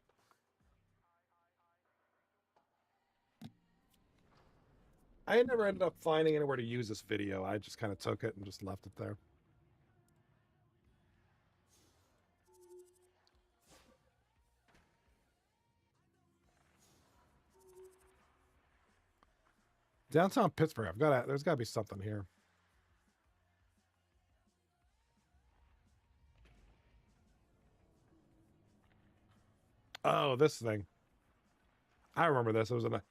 Speaker 1: I never ended up finding anywhere to use this video. I just kind of took it and just left it there. Downtown Pittsburgh. There's gotta be something here. Oh, this thing. I remember this. It was oh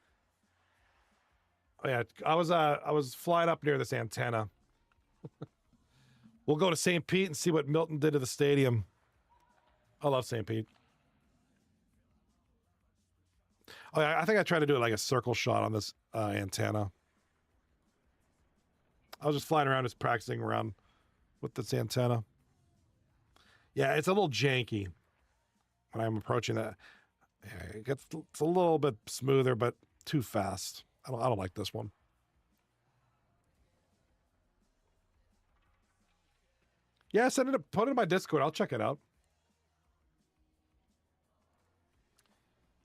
Speaker 1: yeah, I was flying up near this antenna. We'll go to St. Pete and see what Milton did to the stadium. I love St. Pete. Oh yeah, I think I tried to do like a circle shot on this antenna. I was just flying around, just practicing around with this antenna. Yeah, it's a little janky when I'm approaching that. Yeah, it's a little bit smoother, but too fast. I don't like this one. Yeah, put it in my Discord. I'll check it out.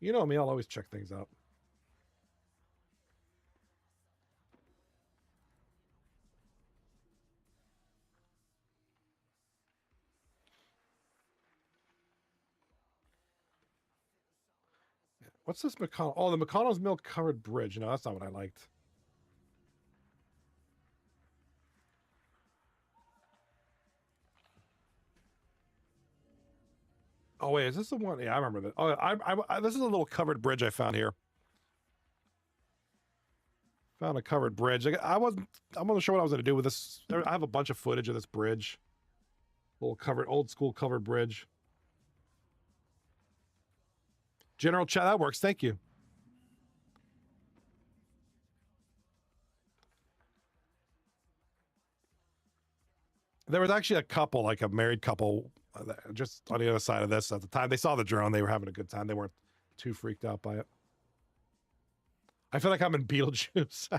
Speaker 1: You know me, I'll always check things out. What's this McConnell? Oh, the McConnell's Mill covered bridge. No, that's not what I liked. Oh wait, is this the one? Yeah, I remember that. Oh, this is a little covered bridge I found here. Found a covered bridge. I wasn't sure what I was going to do with this. I have a bunch of footage of this bridge. Old school covered bridge. General chat, that works. Thank you. There was actually a couple, like a married couple, just on the other side of this at the time. They saw the drone. They were having a good time. They weren't too freaked out by it. I feel like I'm in Beetlejuice.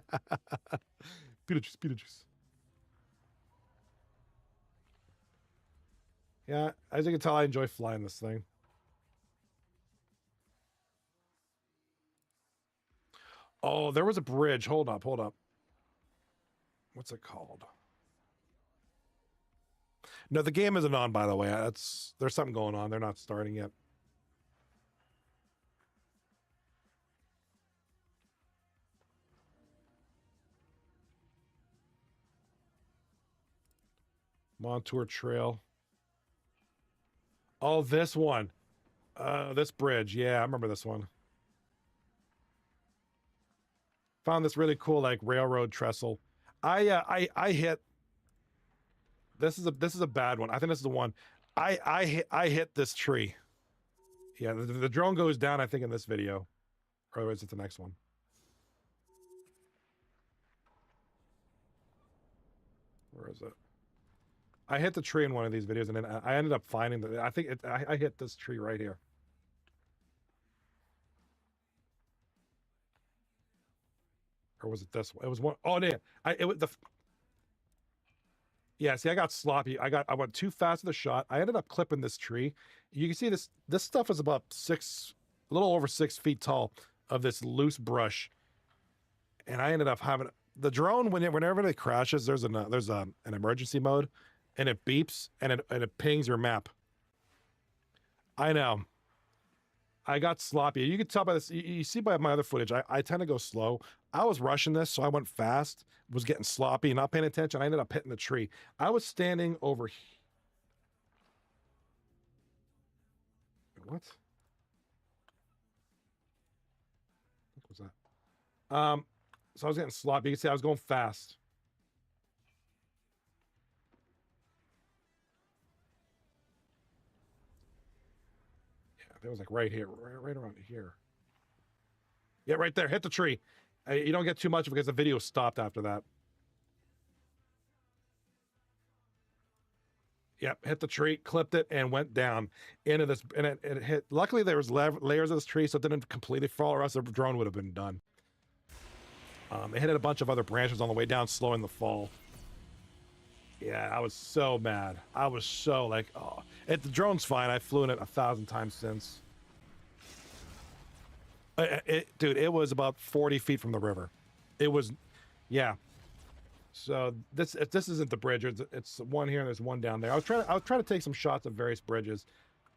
Speaker 1: Beetlejuice. Yeah, as you can tell, I enjoy flying this thing. Oh, there was a bridge. Hold up. What's it called? No, the game isn't on, by the way. There's something going on. They're not starting yet. Montour Trail. Oh, this one. This bridge. Yeah, I remember this one. Found this really cool like railroad trestle. I hit. This is a bad one. I think this is the one. I hit this tree. Yeah, the drone goes down, I think, in this video. Or is it the next one? Where is it? I hit the tree in one of these videos, and then I ended up finding that. I think I hit this tree right here. Or was it this one? It was one. Oh, yeah. Yeah, see, I got sloppy. I went too fast with the shot. I ended up clipping this tree. You can see this stuff is about a little over 6 feet tall of this loose brush. And I ended up having the drone whenever it crashes, there's an emergency mode, and it beeps and it pings your map. I know. I got sloppy. You can tell by this. You see by my other footage, I tend to go slow. I was rushing this, so I went fast, was getting sloppy, not paying attention. I ended up hitting the tree. I was standing over here. What was that? So I was getting sloppy. You can see I was going fast. Yeah, it was like right here, right around here. Yeah, right there. Hit the tree. You don't get too much because the video stopped after that. Yep, hit the tree, clipped it, and went down into this. And it hit. Luckily, there was layers of this tree, so it didn't completely fall, or else the drone would have been done. It hit a bunch of other branches on the way down, slowing the fall. Yeah, I was so mad. I was so like, oh, the drone's fine. I flew in it 1,000 times since. Dude, it was about 40 feet from the river. It was, yeah. So this isn't the bridge. It's one here and there's one down there. I was trying to take some shots of various bridges.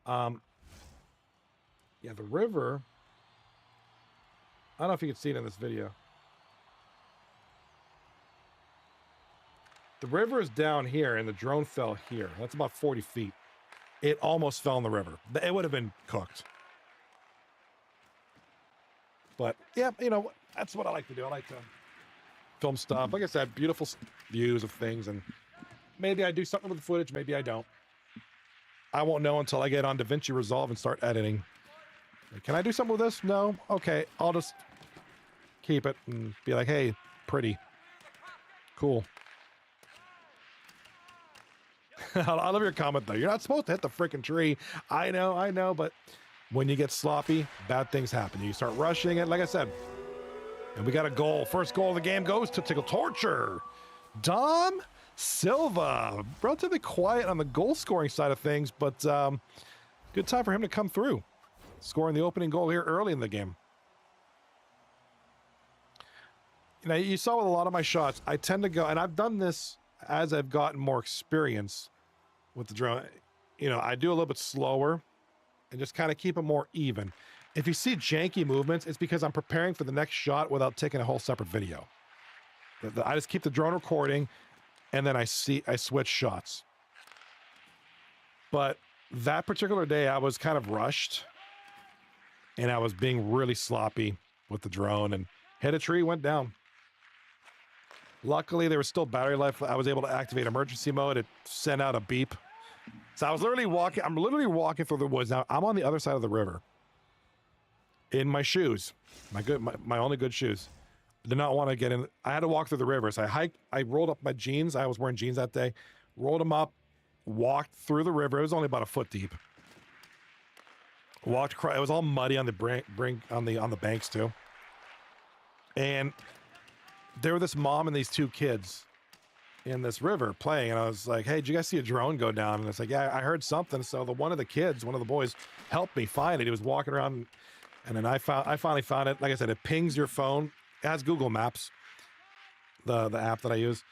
Speaker 1: Yeah, the river. I don't know if you can see it in this video. The river is down here and the drone fell here. That's about 40 feet. It almost fell in the river. It would have been cooked. But yeah, you know, that's what I like to do. I like to film stuff. Like I said, beautiful views of things, and maybe I do something with the footage, maybe I don't. I won't know until I get on DaVinci Resolve and start editing. Can I do something with this? No? Okay, I'll just keep it and be like, hey, pretty. Cool. I love your comment though. You're not supposed to hit the freaking tree. I know, but when you get sloppy, bad things happen. You start rushing it, like I said. And we got a goal. First goal of the game goes to Tickle Torture. Dom Silva. Relatively quiet on the goal scoring side of things, but good time for him to come through. Scoring the opening goal here early in the game. You know, you saw with a lot of my shots, I tend to go, and I've done this as I've gotten more experience with the drone. You know, I do a little bit slower and just kind of keep it more even. If you see janky movements, it's because I'm preparing for the next shot without taking a whole separate video. I just keep the drone recording, and then I switch shots. But that particular day, I was kind of rushed, and I was being really sloppy with the drone, and hit a tree, went down. Luckily, there was still battery life. I was able to activate emergency mode. It sent out a beep. So I was literally walking. I'm literally walking through the woods. Now I'm on the other side of the river. In my shoes, my only good shoes. I did not want to get in. I had to walk through the river. So I hiked. I rolled up my jeans. I was wearing jeans that day. Rolled them up. Walked through the river. It was only about a foot deep. Walked across. It was all muddy on the brink on the banks too. And there were this mom and these two kids in this river playing, and I was like, hey, did you guys see a drone go down? And it's like, yeah, I heard something. So one of the boys helped me find it. He was walking around, and then I finally found it. Like I said, it pings your phone. It has Google Maps, the app that I use,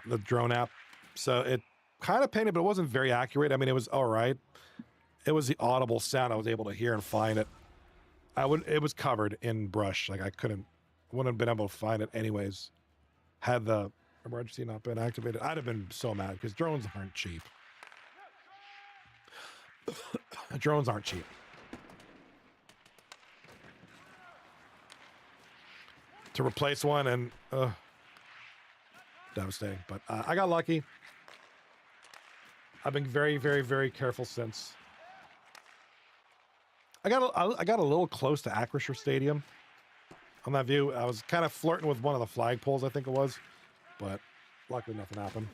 Speaker 1: the drone app. So kind of painted, but it wasn't very accurate. I mean, it was all right. It was the audible sound I was able to hear and find it. It was covered in brush. Like I wouldn't have been able to find it anyways. Had the emergency not been activated, I'd have been so mad because drones aren't cheap. Drones aren't cheap. To replace one and devastating. But I got lucky. I've been very, very, very careful since. I got a little close to Acrisure Stadium on that view. I was kind of flirting with one of the flagpoles, I think it was, but luckily nothing happened.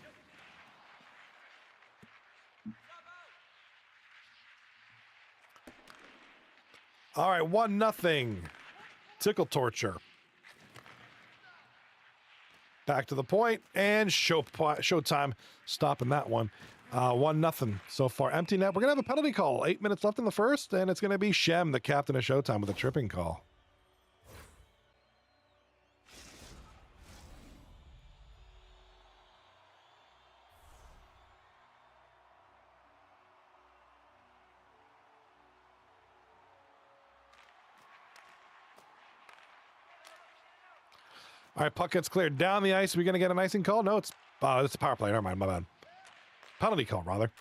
Speaker 1: All right, 1-0. Tickle torture. Back to the point, and Showtime stopping that one. 1-0 so far. Empty net. We're going to have a penalty call. 8 minutes left in the first, and it's going to be Shem, the captain of Showtime, with a tripping call. All right, puck gets cleared down the ice. Are we going to get an icing call? No, it's a power play. Never mind, my bad. Penalty call, rather.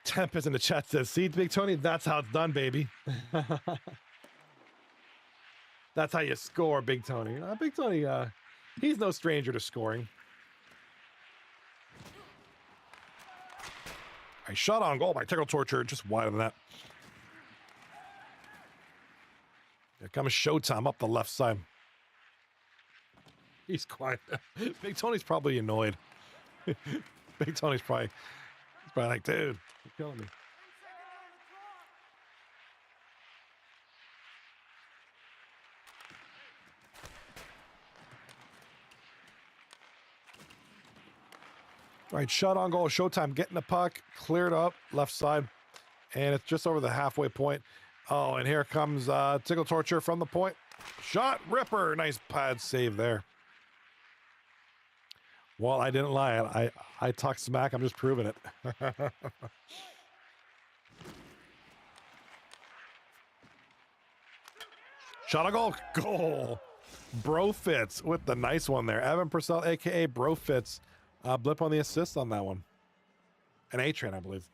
Speaker 1: Tempest in the chat says, see, Big Tony, that's how it's done, baby. That's how you score, Big Tony. Big Tony, he's no stranger to scoring. A shot on goal by Tickle Torture, just wider than that. Here comes Showtime up the left side. He's quiet. Big Tony's probably annoyed. Big Tony's probably like, dude, you're killing me. All right, shot on goal. Showtime getting the puck, cleared up left side, and it's just over the halfway point. Oh, and here comes Tickle Torture from the point. Shot, ripper. Nice pad save there. Well, I didn't lie. I talk smack. I'm just proving it. Shot a goal. Goal. Bro Fits with the nice one there. Evan Purcell, a.k.a. Bro Fits. Blip on the assist on that one. An A-Train, I believe.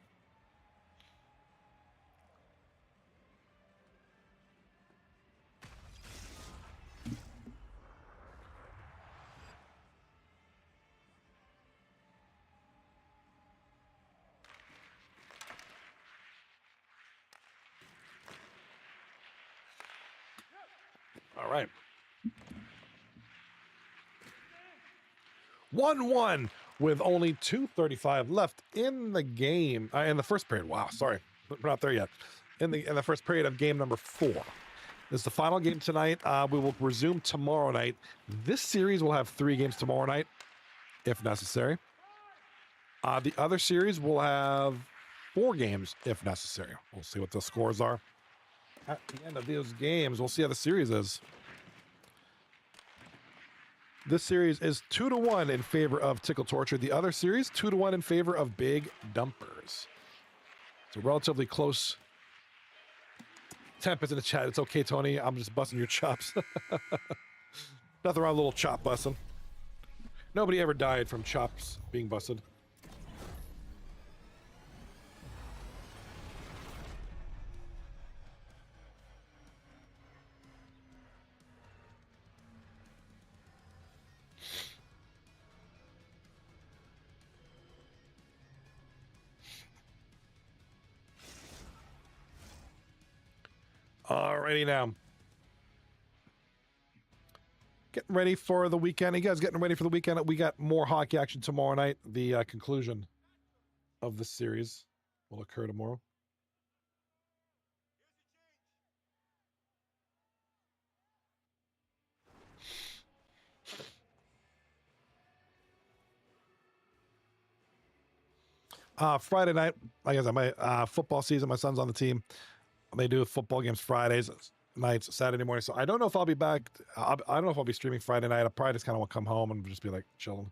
Speaker 1: All right. 1-1 with only 2:35 left in the game. In the first period. Wow, sorry. We're not there yet. In the first period of game number 4. This is the final game tonight. We will resume tomorrow night. This series will have 3 games tomorrow night, if necessary. The other series will have 4 games, if necessary. We'll see what the scores are. At the end of those games, we'll see how the series is. This series is 2-1 in favor of Tickle Torture. The other series, 2-1 in favor of Big Dumpers. It's a relatively close. Tempest in the chat. It's okay, Tony. I'm just busting your chops. Nothing wrong with a little chop busting. Nobody ever died from chops being busted. Alrighty now. Getting ready for the weekend. You guys getting ready for the weekend? We got more hockey action tomorrow night. The conclusion of the series will occur tomorrow. Friday night, like I said, my football season, my son's on the team. They do football games Fridays nights, Saturday morning. So I don't know if I'll be back. I don't know if I'll be streaming Friday night. I probably just kind of want to come home and just be like chilling.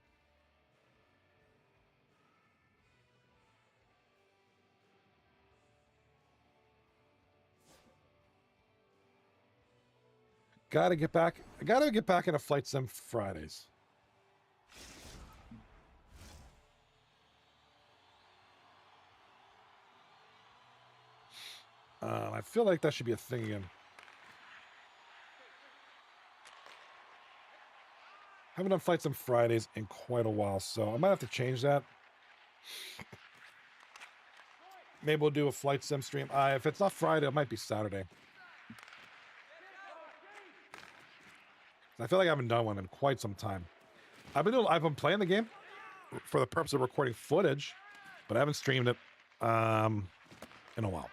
Speaker 1: Gotta get back. I gotta get back into Flight Sim Fridays. I feel like that should be a thing again. Haven't done Flight Sim Fridays in quite a while, so I might have to change that. Maybe we'll do a Flight Sim stream. If it's not Friday, it might be Saturday. I feel like I haven't done one in quite some time. I've been playing the game for the purpose of recording footage, but I haven't streamed it in a while.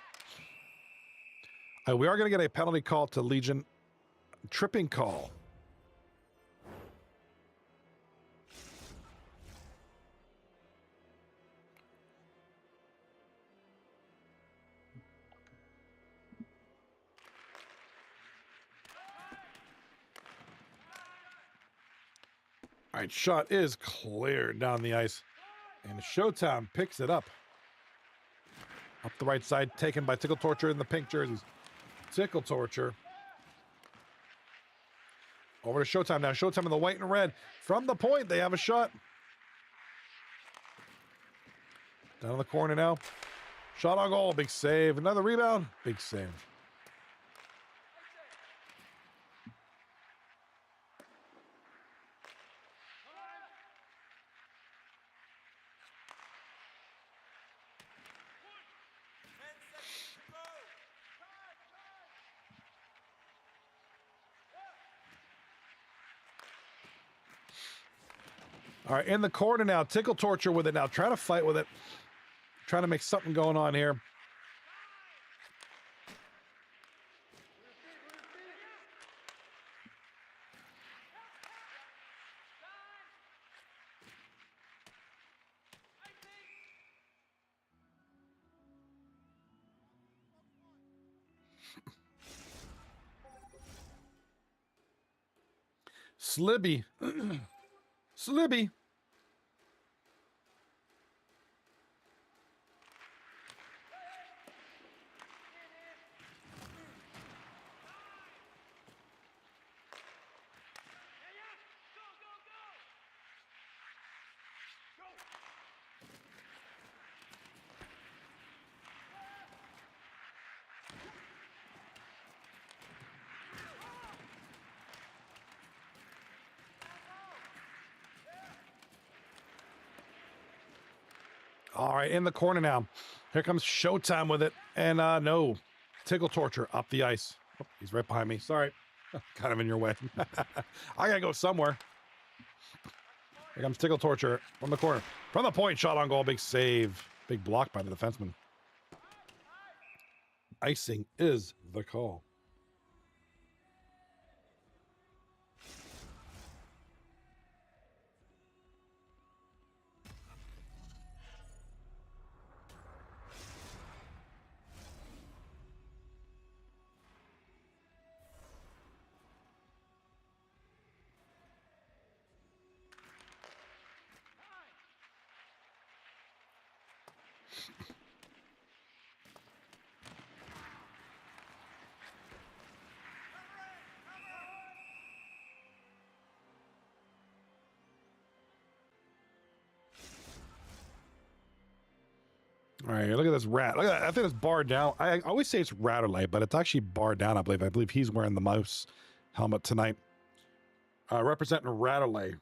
Speaker 1: We are going to get a penalty call to Legion. Tripping call. All right, shot is cleared down the ice. And Showtime picks it up. Up the right side, taken by Tickle Torture in the pink jerseys. Tickle Torture. Over to Showtime now. Showtime in the white and red. From the point, they have a shot. Down in the corner now. Shot on goal. Big save. Another rebound. Big save. All right, in the corner now. Tickle Torture with it now. Trying to fight with it. Trying to make something going on here. Slibby. Slibby. All right, in the corner now. Here comes Showtime with it. And no, Tickle Torture up the ice. Oh, he's right behind me. Sorry. Kind of in your way. I gotta go somewhere. Here comes Tickle Torture from the corner. From the point, shot on goal. Big save. Big block by the defenseman. Icing is the call. All right, look at this rat. Look at that. I think it's barred down. I always say it's Ratterley, but it's actually barred down, I believe. I believe he's wearing the mouse helmet tonight. Representing Ratterley.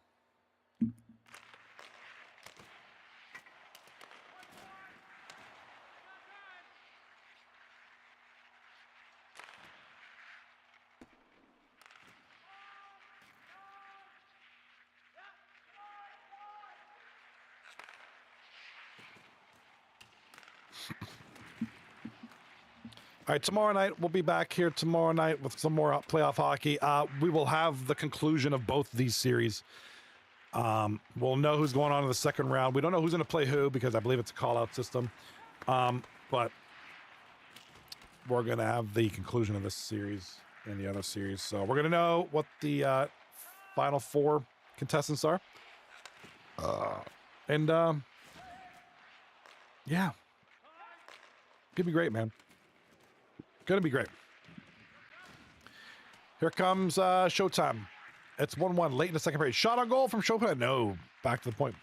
Speaker 1: All right, tomorrow night, we'll be back here tomorrow night with some more playoff hockey. We will have the conclusion of both these series. We'll know who's going on in the second round. We don't know who's going to play who because I believe it's a call-out system. But we're going to have the conclusion of this series and the other series. So we're going to know what the final four contestants are. Yeah. Could be great, man. Gonna be great. Here comes Showtime. It's 1-1 late in the second period. Shot on goal from Showtime. No, back to the point.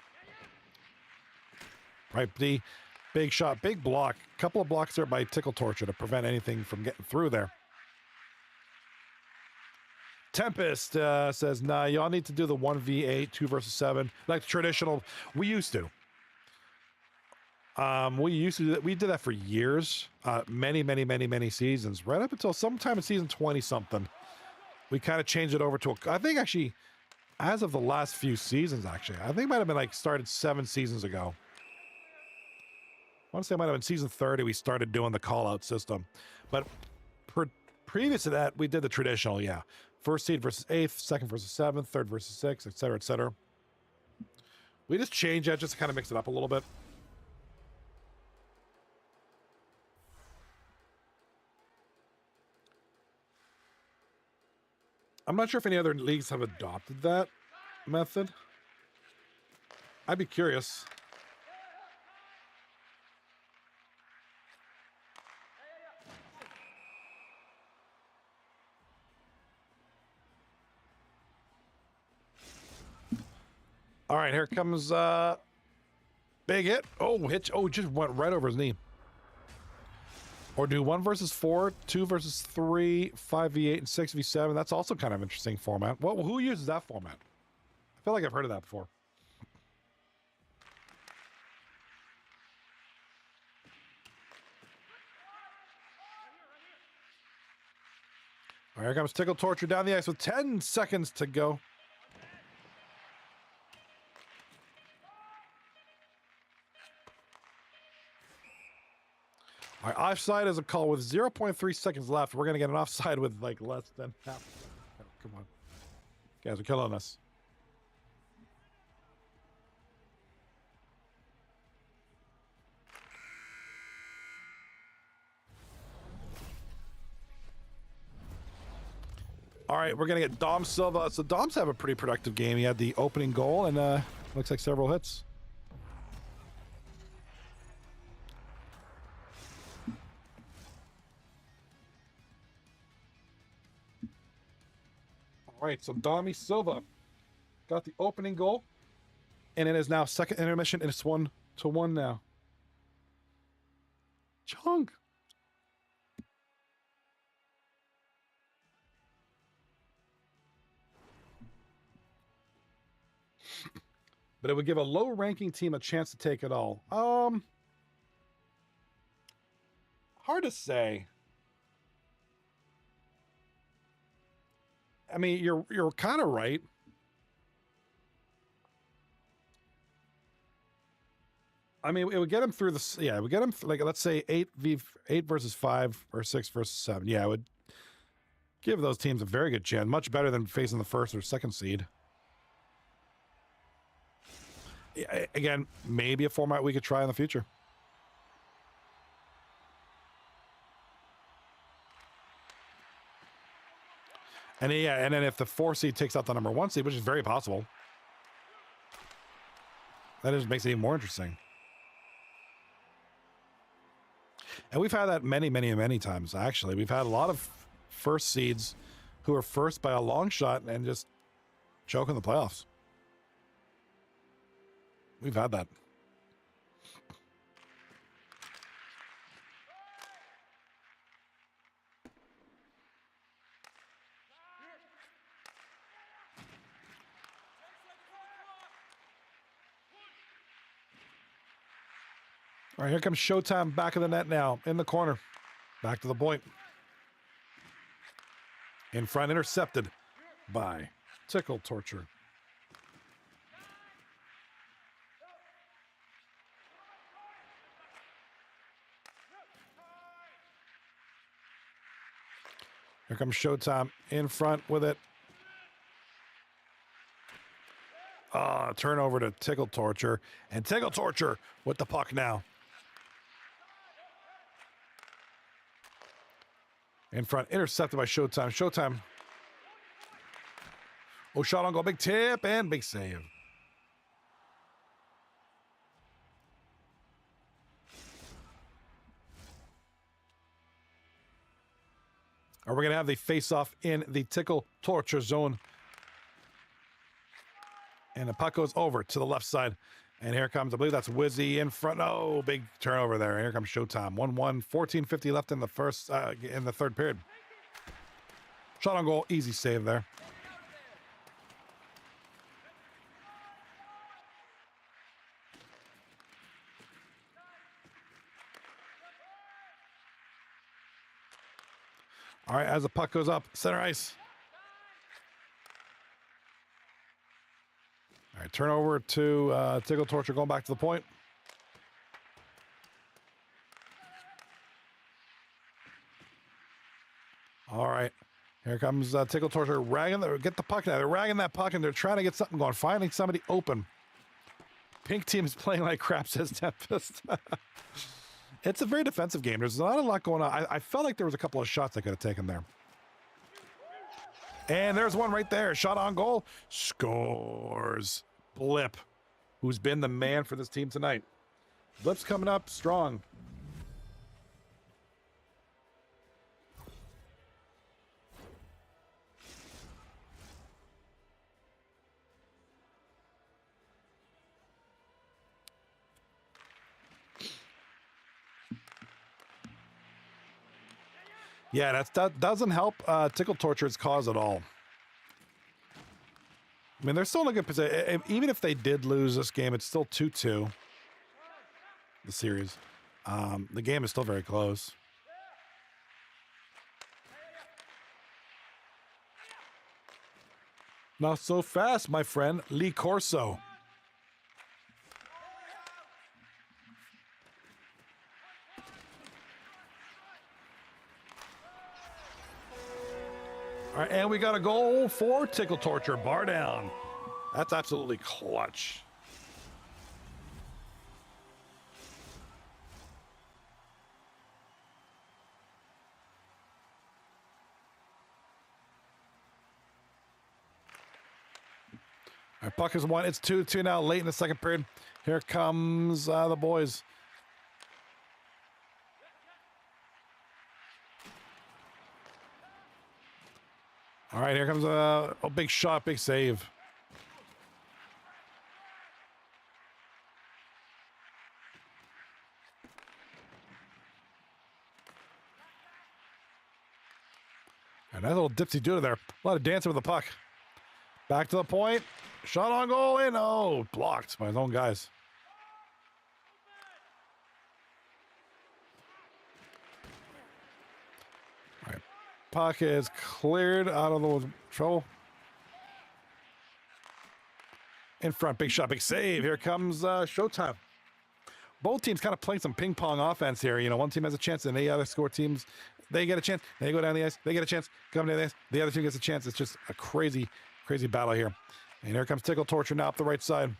Speaker 1: Right, D. Big shot, big block. Couple of blocks there by Tickle Torture to prevent anything from getting through there. Tempest says, nah, y'all need to do the 1v8, 2 versus 7, like the traditional. We used to. We did that for years, many seasons, right up until sometime in season 20 something. We kind of changed it over to I think actually, as of the last few seasons, actually, I think it might have been like started 7 seasons ago. I want to say it might have been season 30 we started doing the call-out system. But previous to that, we did the traditional, yeah. First seed versus 8th, second versus 7th, third versus 6th, etc., etc. We just changed that just to kind of mix it up a little bit. I'm not sure if any other leagues have adopted that method. I'd be curious. All right, here comes big hit. Oh, hit. Oh, just went right over his knee. Or do 1 versus 4, 2 versus 3, 5v8, and 6v7. That's also kind of interesting format. Well, who uses that format? I feel like I've heard of that before. All right, here comes Tickle Torture down the ice with 10 seconds to go. All right, offside is a call with 0.3 seconds left. We're going to get an offside with like less than half. Oh, come on. Guys are killing us. All right, we're going to get Dom Silva. So Dom's have a pretty productive game. He had the opening goal and looks like several hits. All right, so Dommy Silva got the opening goal, and it is now second intermission, and it's 1-1 now. Chunk. But it would give a low-ranking team a chance to take it all. Hard to say. I mean, you're kind of right. I mean, it would get him through the, yeah, it would get him like, let's say 8 versus 5 or 6 versus 7. Yeah, it would give those teams a very good chance, much better than facing the first or second seed. Yeah, again, maybe a format we could try in the future. And yeah, and then if the 4 seed takes out the number 1 seed, which is very possible, that just makes it even more interesting. And we've had that many times, actually. We've had a lot of first seeds who are first by a long shot and just choke in the playoffs. We've had that. All right, here comes Showtime back of the net now, in the corner. Back to the point. In front, intercepted by Tickle Torture. Here comes Showtime in front with it. Turnover to Tickle Torture. And Tickle Torture with the puck now. In front, intercepted by Showtime. Showtime. Oh, shot on goal. Big tip and big save. Or we're going to have the face-off in the Tickle torture zone. And the puck goes over to the left side. And here comes, I believe that's Wizzy in front. Oh, big turnover there. Here comes Showtime. 1-1, 14:50 left in the third period. Shot on goal, easy save there. All right, as the puck goes up, center ice. All right, turnover to Tickle Torture going back to the point. All right, here comes Tickle Torture get the puck now. They're ragging that puck and they're trying to get something going, finding somebody open. Pink team is playing like crap, says Tempest. It's a very defensive game. There's not a lot going on. I felt like there was a couple of shots I could have taken there. And there's one right there. Shot on goal. Scores. Blip, who's been the man for this team tonight. Blip's coming up strong. Yeah, that doesn't help Tickle Torture's cause at all. I mean, they're still in a good position. Even if they did lose this game, it's still 2-2. The series. The game is still very close. Not so fast, my friend. Lee Corso. All right, and we got a goal for Tickle Torture. Bar down. That's absolutely clutch. All right, puck is 1. It's 2-2 now, late in the second period. Here comes the boys. All right, here comes a big shot, big save. And that little dipsy doodle there. A lot of dancing with the puck. Back to the point. Shot on goal in. Oh, blocked by his own guys. All right. Puck is cleared out of the trouble. In front, big shot, big save. Here comes Showtime. Both teams kind of playing some ping pong offense here. You know, one team has a chance and the other score teams, they get a chance. They go down the ice. They get a chance. Come down the ice. The other team gets a chance. It's just a crazy, crazy battle here. And here comes Tickle Torture now up the right side.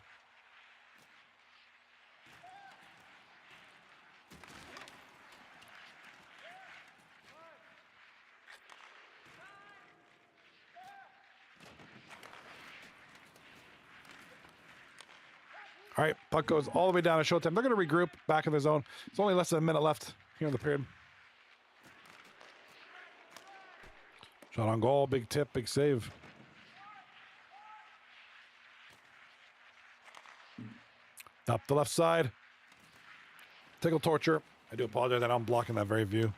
Speaker 1: All right, puck goes all the way down to Showtime. They're going to regroup back in the zone. It's only less than a minute left here in the period. Shot on goal, big tip, big save. Up the left side. Tickle Torture. I do apologize that I'm blocking that very view.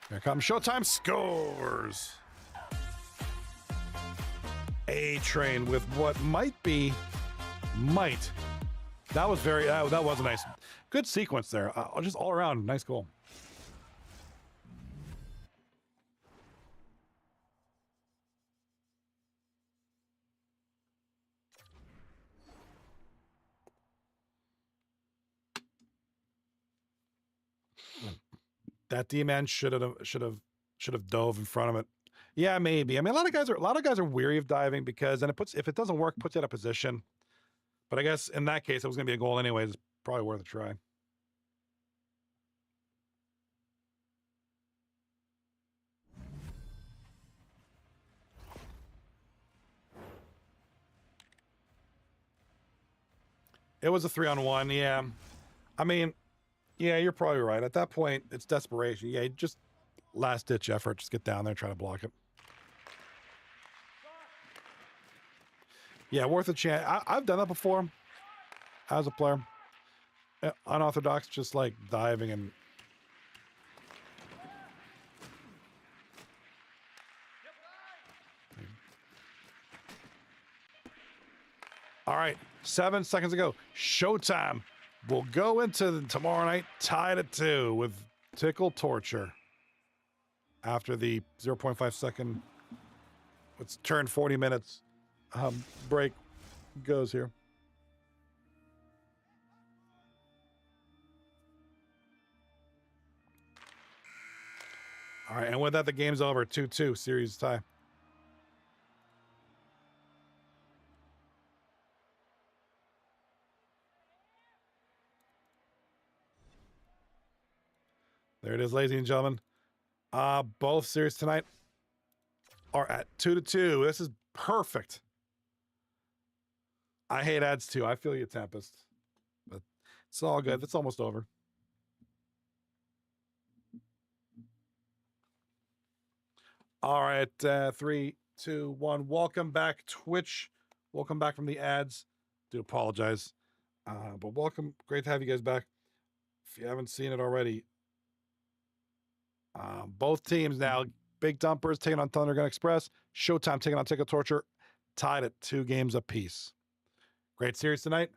Speaker 1: Here comes Showtime. Scores. A-Train with what might. That was very, that was a nice, good sequence there. Just all around, nice goal. That D-man should have dove in front of it. Yeah, maybe. I mean, a lot of guys are weary of diving because then if it doesn't work, puts you out of position. But I guess in that case, it was going to be a goal anyways. It's probably worth a try. It was a 3-on-1, yeah. I mean, yeah, you're probably right. At that point, it's desperation. Yeah, just last-ditch effort. Just get down there and try to block it. Yeah, worth a chance. I've done that before as a player. Unorthodox, just like diving and... All right, 7 seconds ago. Showtime. We'll go into tomorrow night tied at 2 with Tickle Torture. After the 0.5 second, let's turn 40 minutes break goes here. All right, and with that, the game's over. 2-2, series tie. There it is, ladies and gentlemen. Both series tonight are at 2-2. This is perfect. I hate ads too. I feel you, Tempest. But it's all good. It's almost over. All right, 3, 2, 1. Welcome back, Twitch. Welcome back from the ads. Do apologize. But welcome. Great to have you guys back. If you haven't seen it already, both teams now, Big Dumpers taking on Thundergun Express, Showtime taking on Tickle Torture, tied at 2 games apiece. Great series tonight.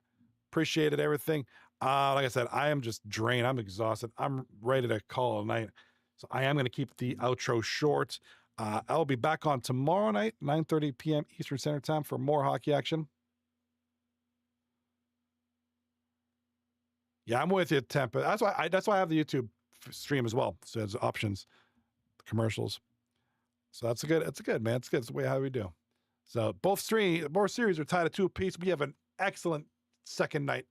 Speaker 1: Appreciated everything. Like I said, I am just drained. I'm exhausted. I'm ready to call it a night. So I am going to keep the outro short. I'll be back on tomorrow night, 9:30 p.m. Eastern Standard Time for more hockey action. Yeah, I'm with you, Tempa. That's why I have the YouTube stream as well. So there's options, commercials. So that's good, man. It's good. It's the way how we do. So both series are tied at 2 apiece. We have an excellent second night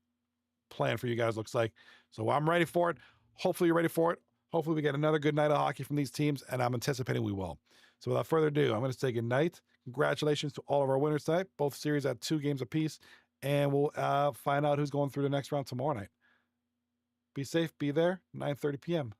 Speaker 1: plan for you guys, looks like. So I'm ready for it. Hopefully you're ready for it. Hopefully we get another good night of hockey from these teams, and I'm anticipating we will. So without further ado, I'm going to say good night. Congratulations to all of our winners tonight. Both series at 2 games apiece, and we'll find out who's going through the next round tomorrow night. Be safe. Be there. 9:30 p.m.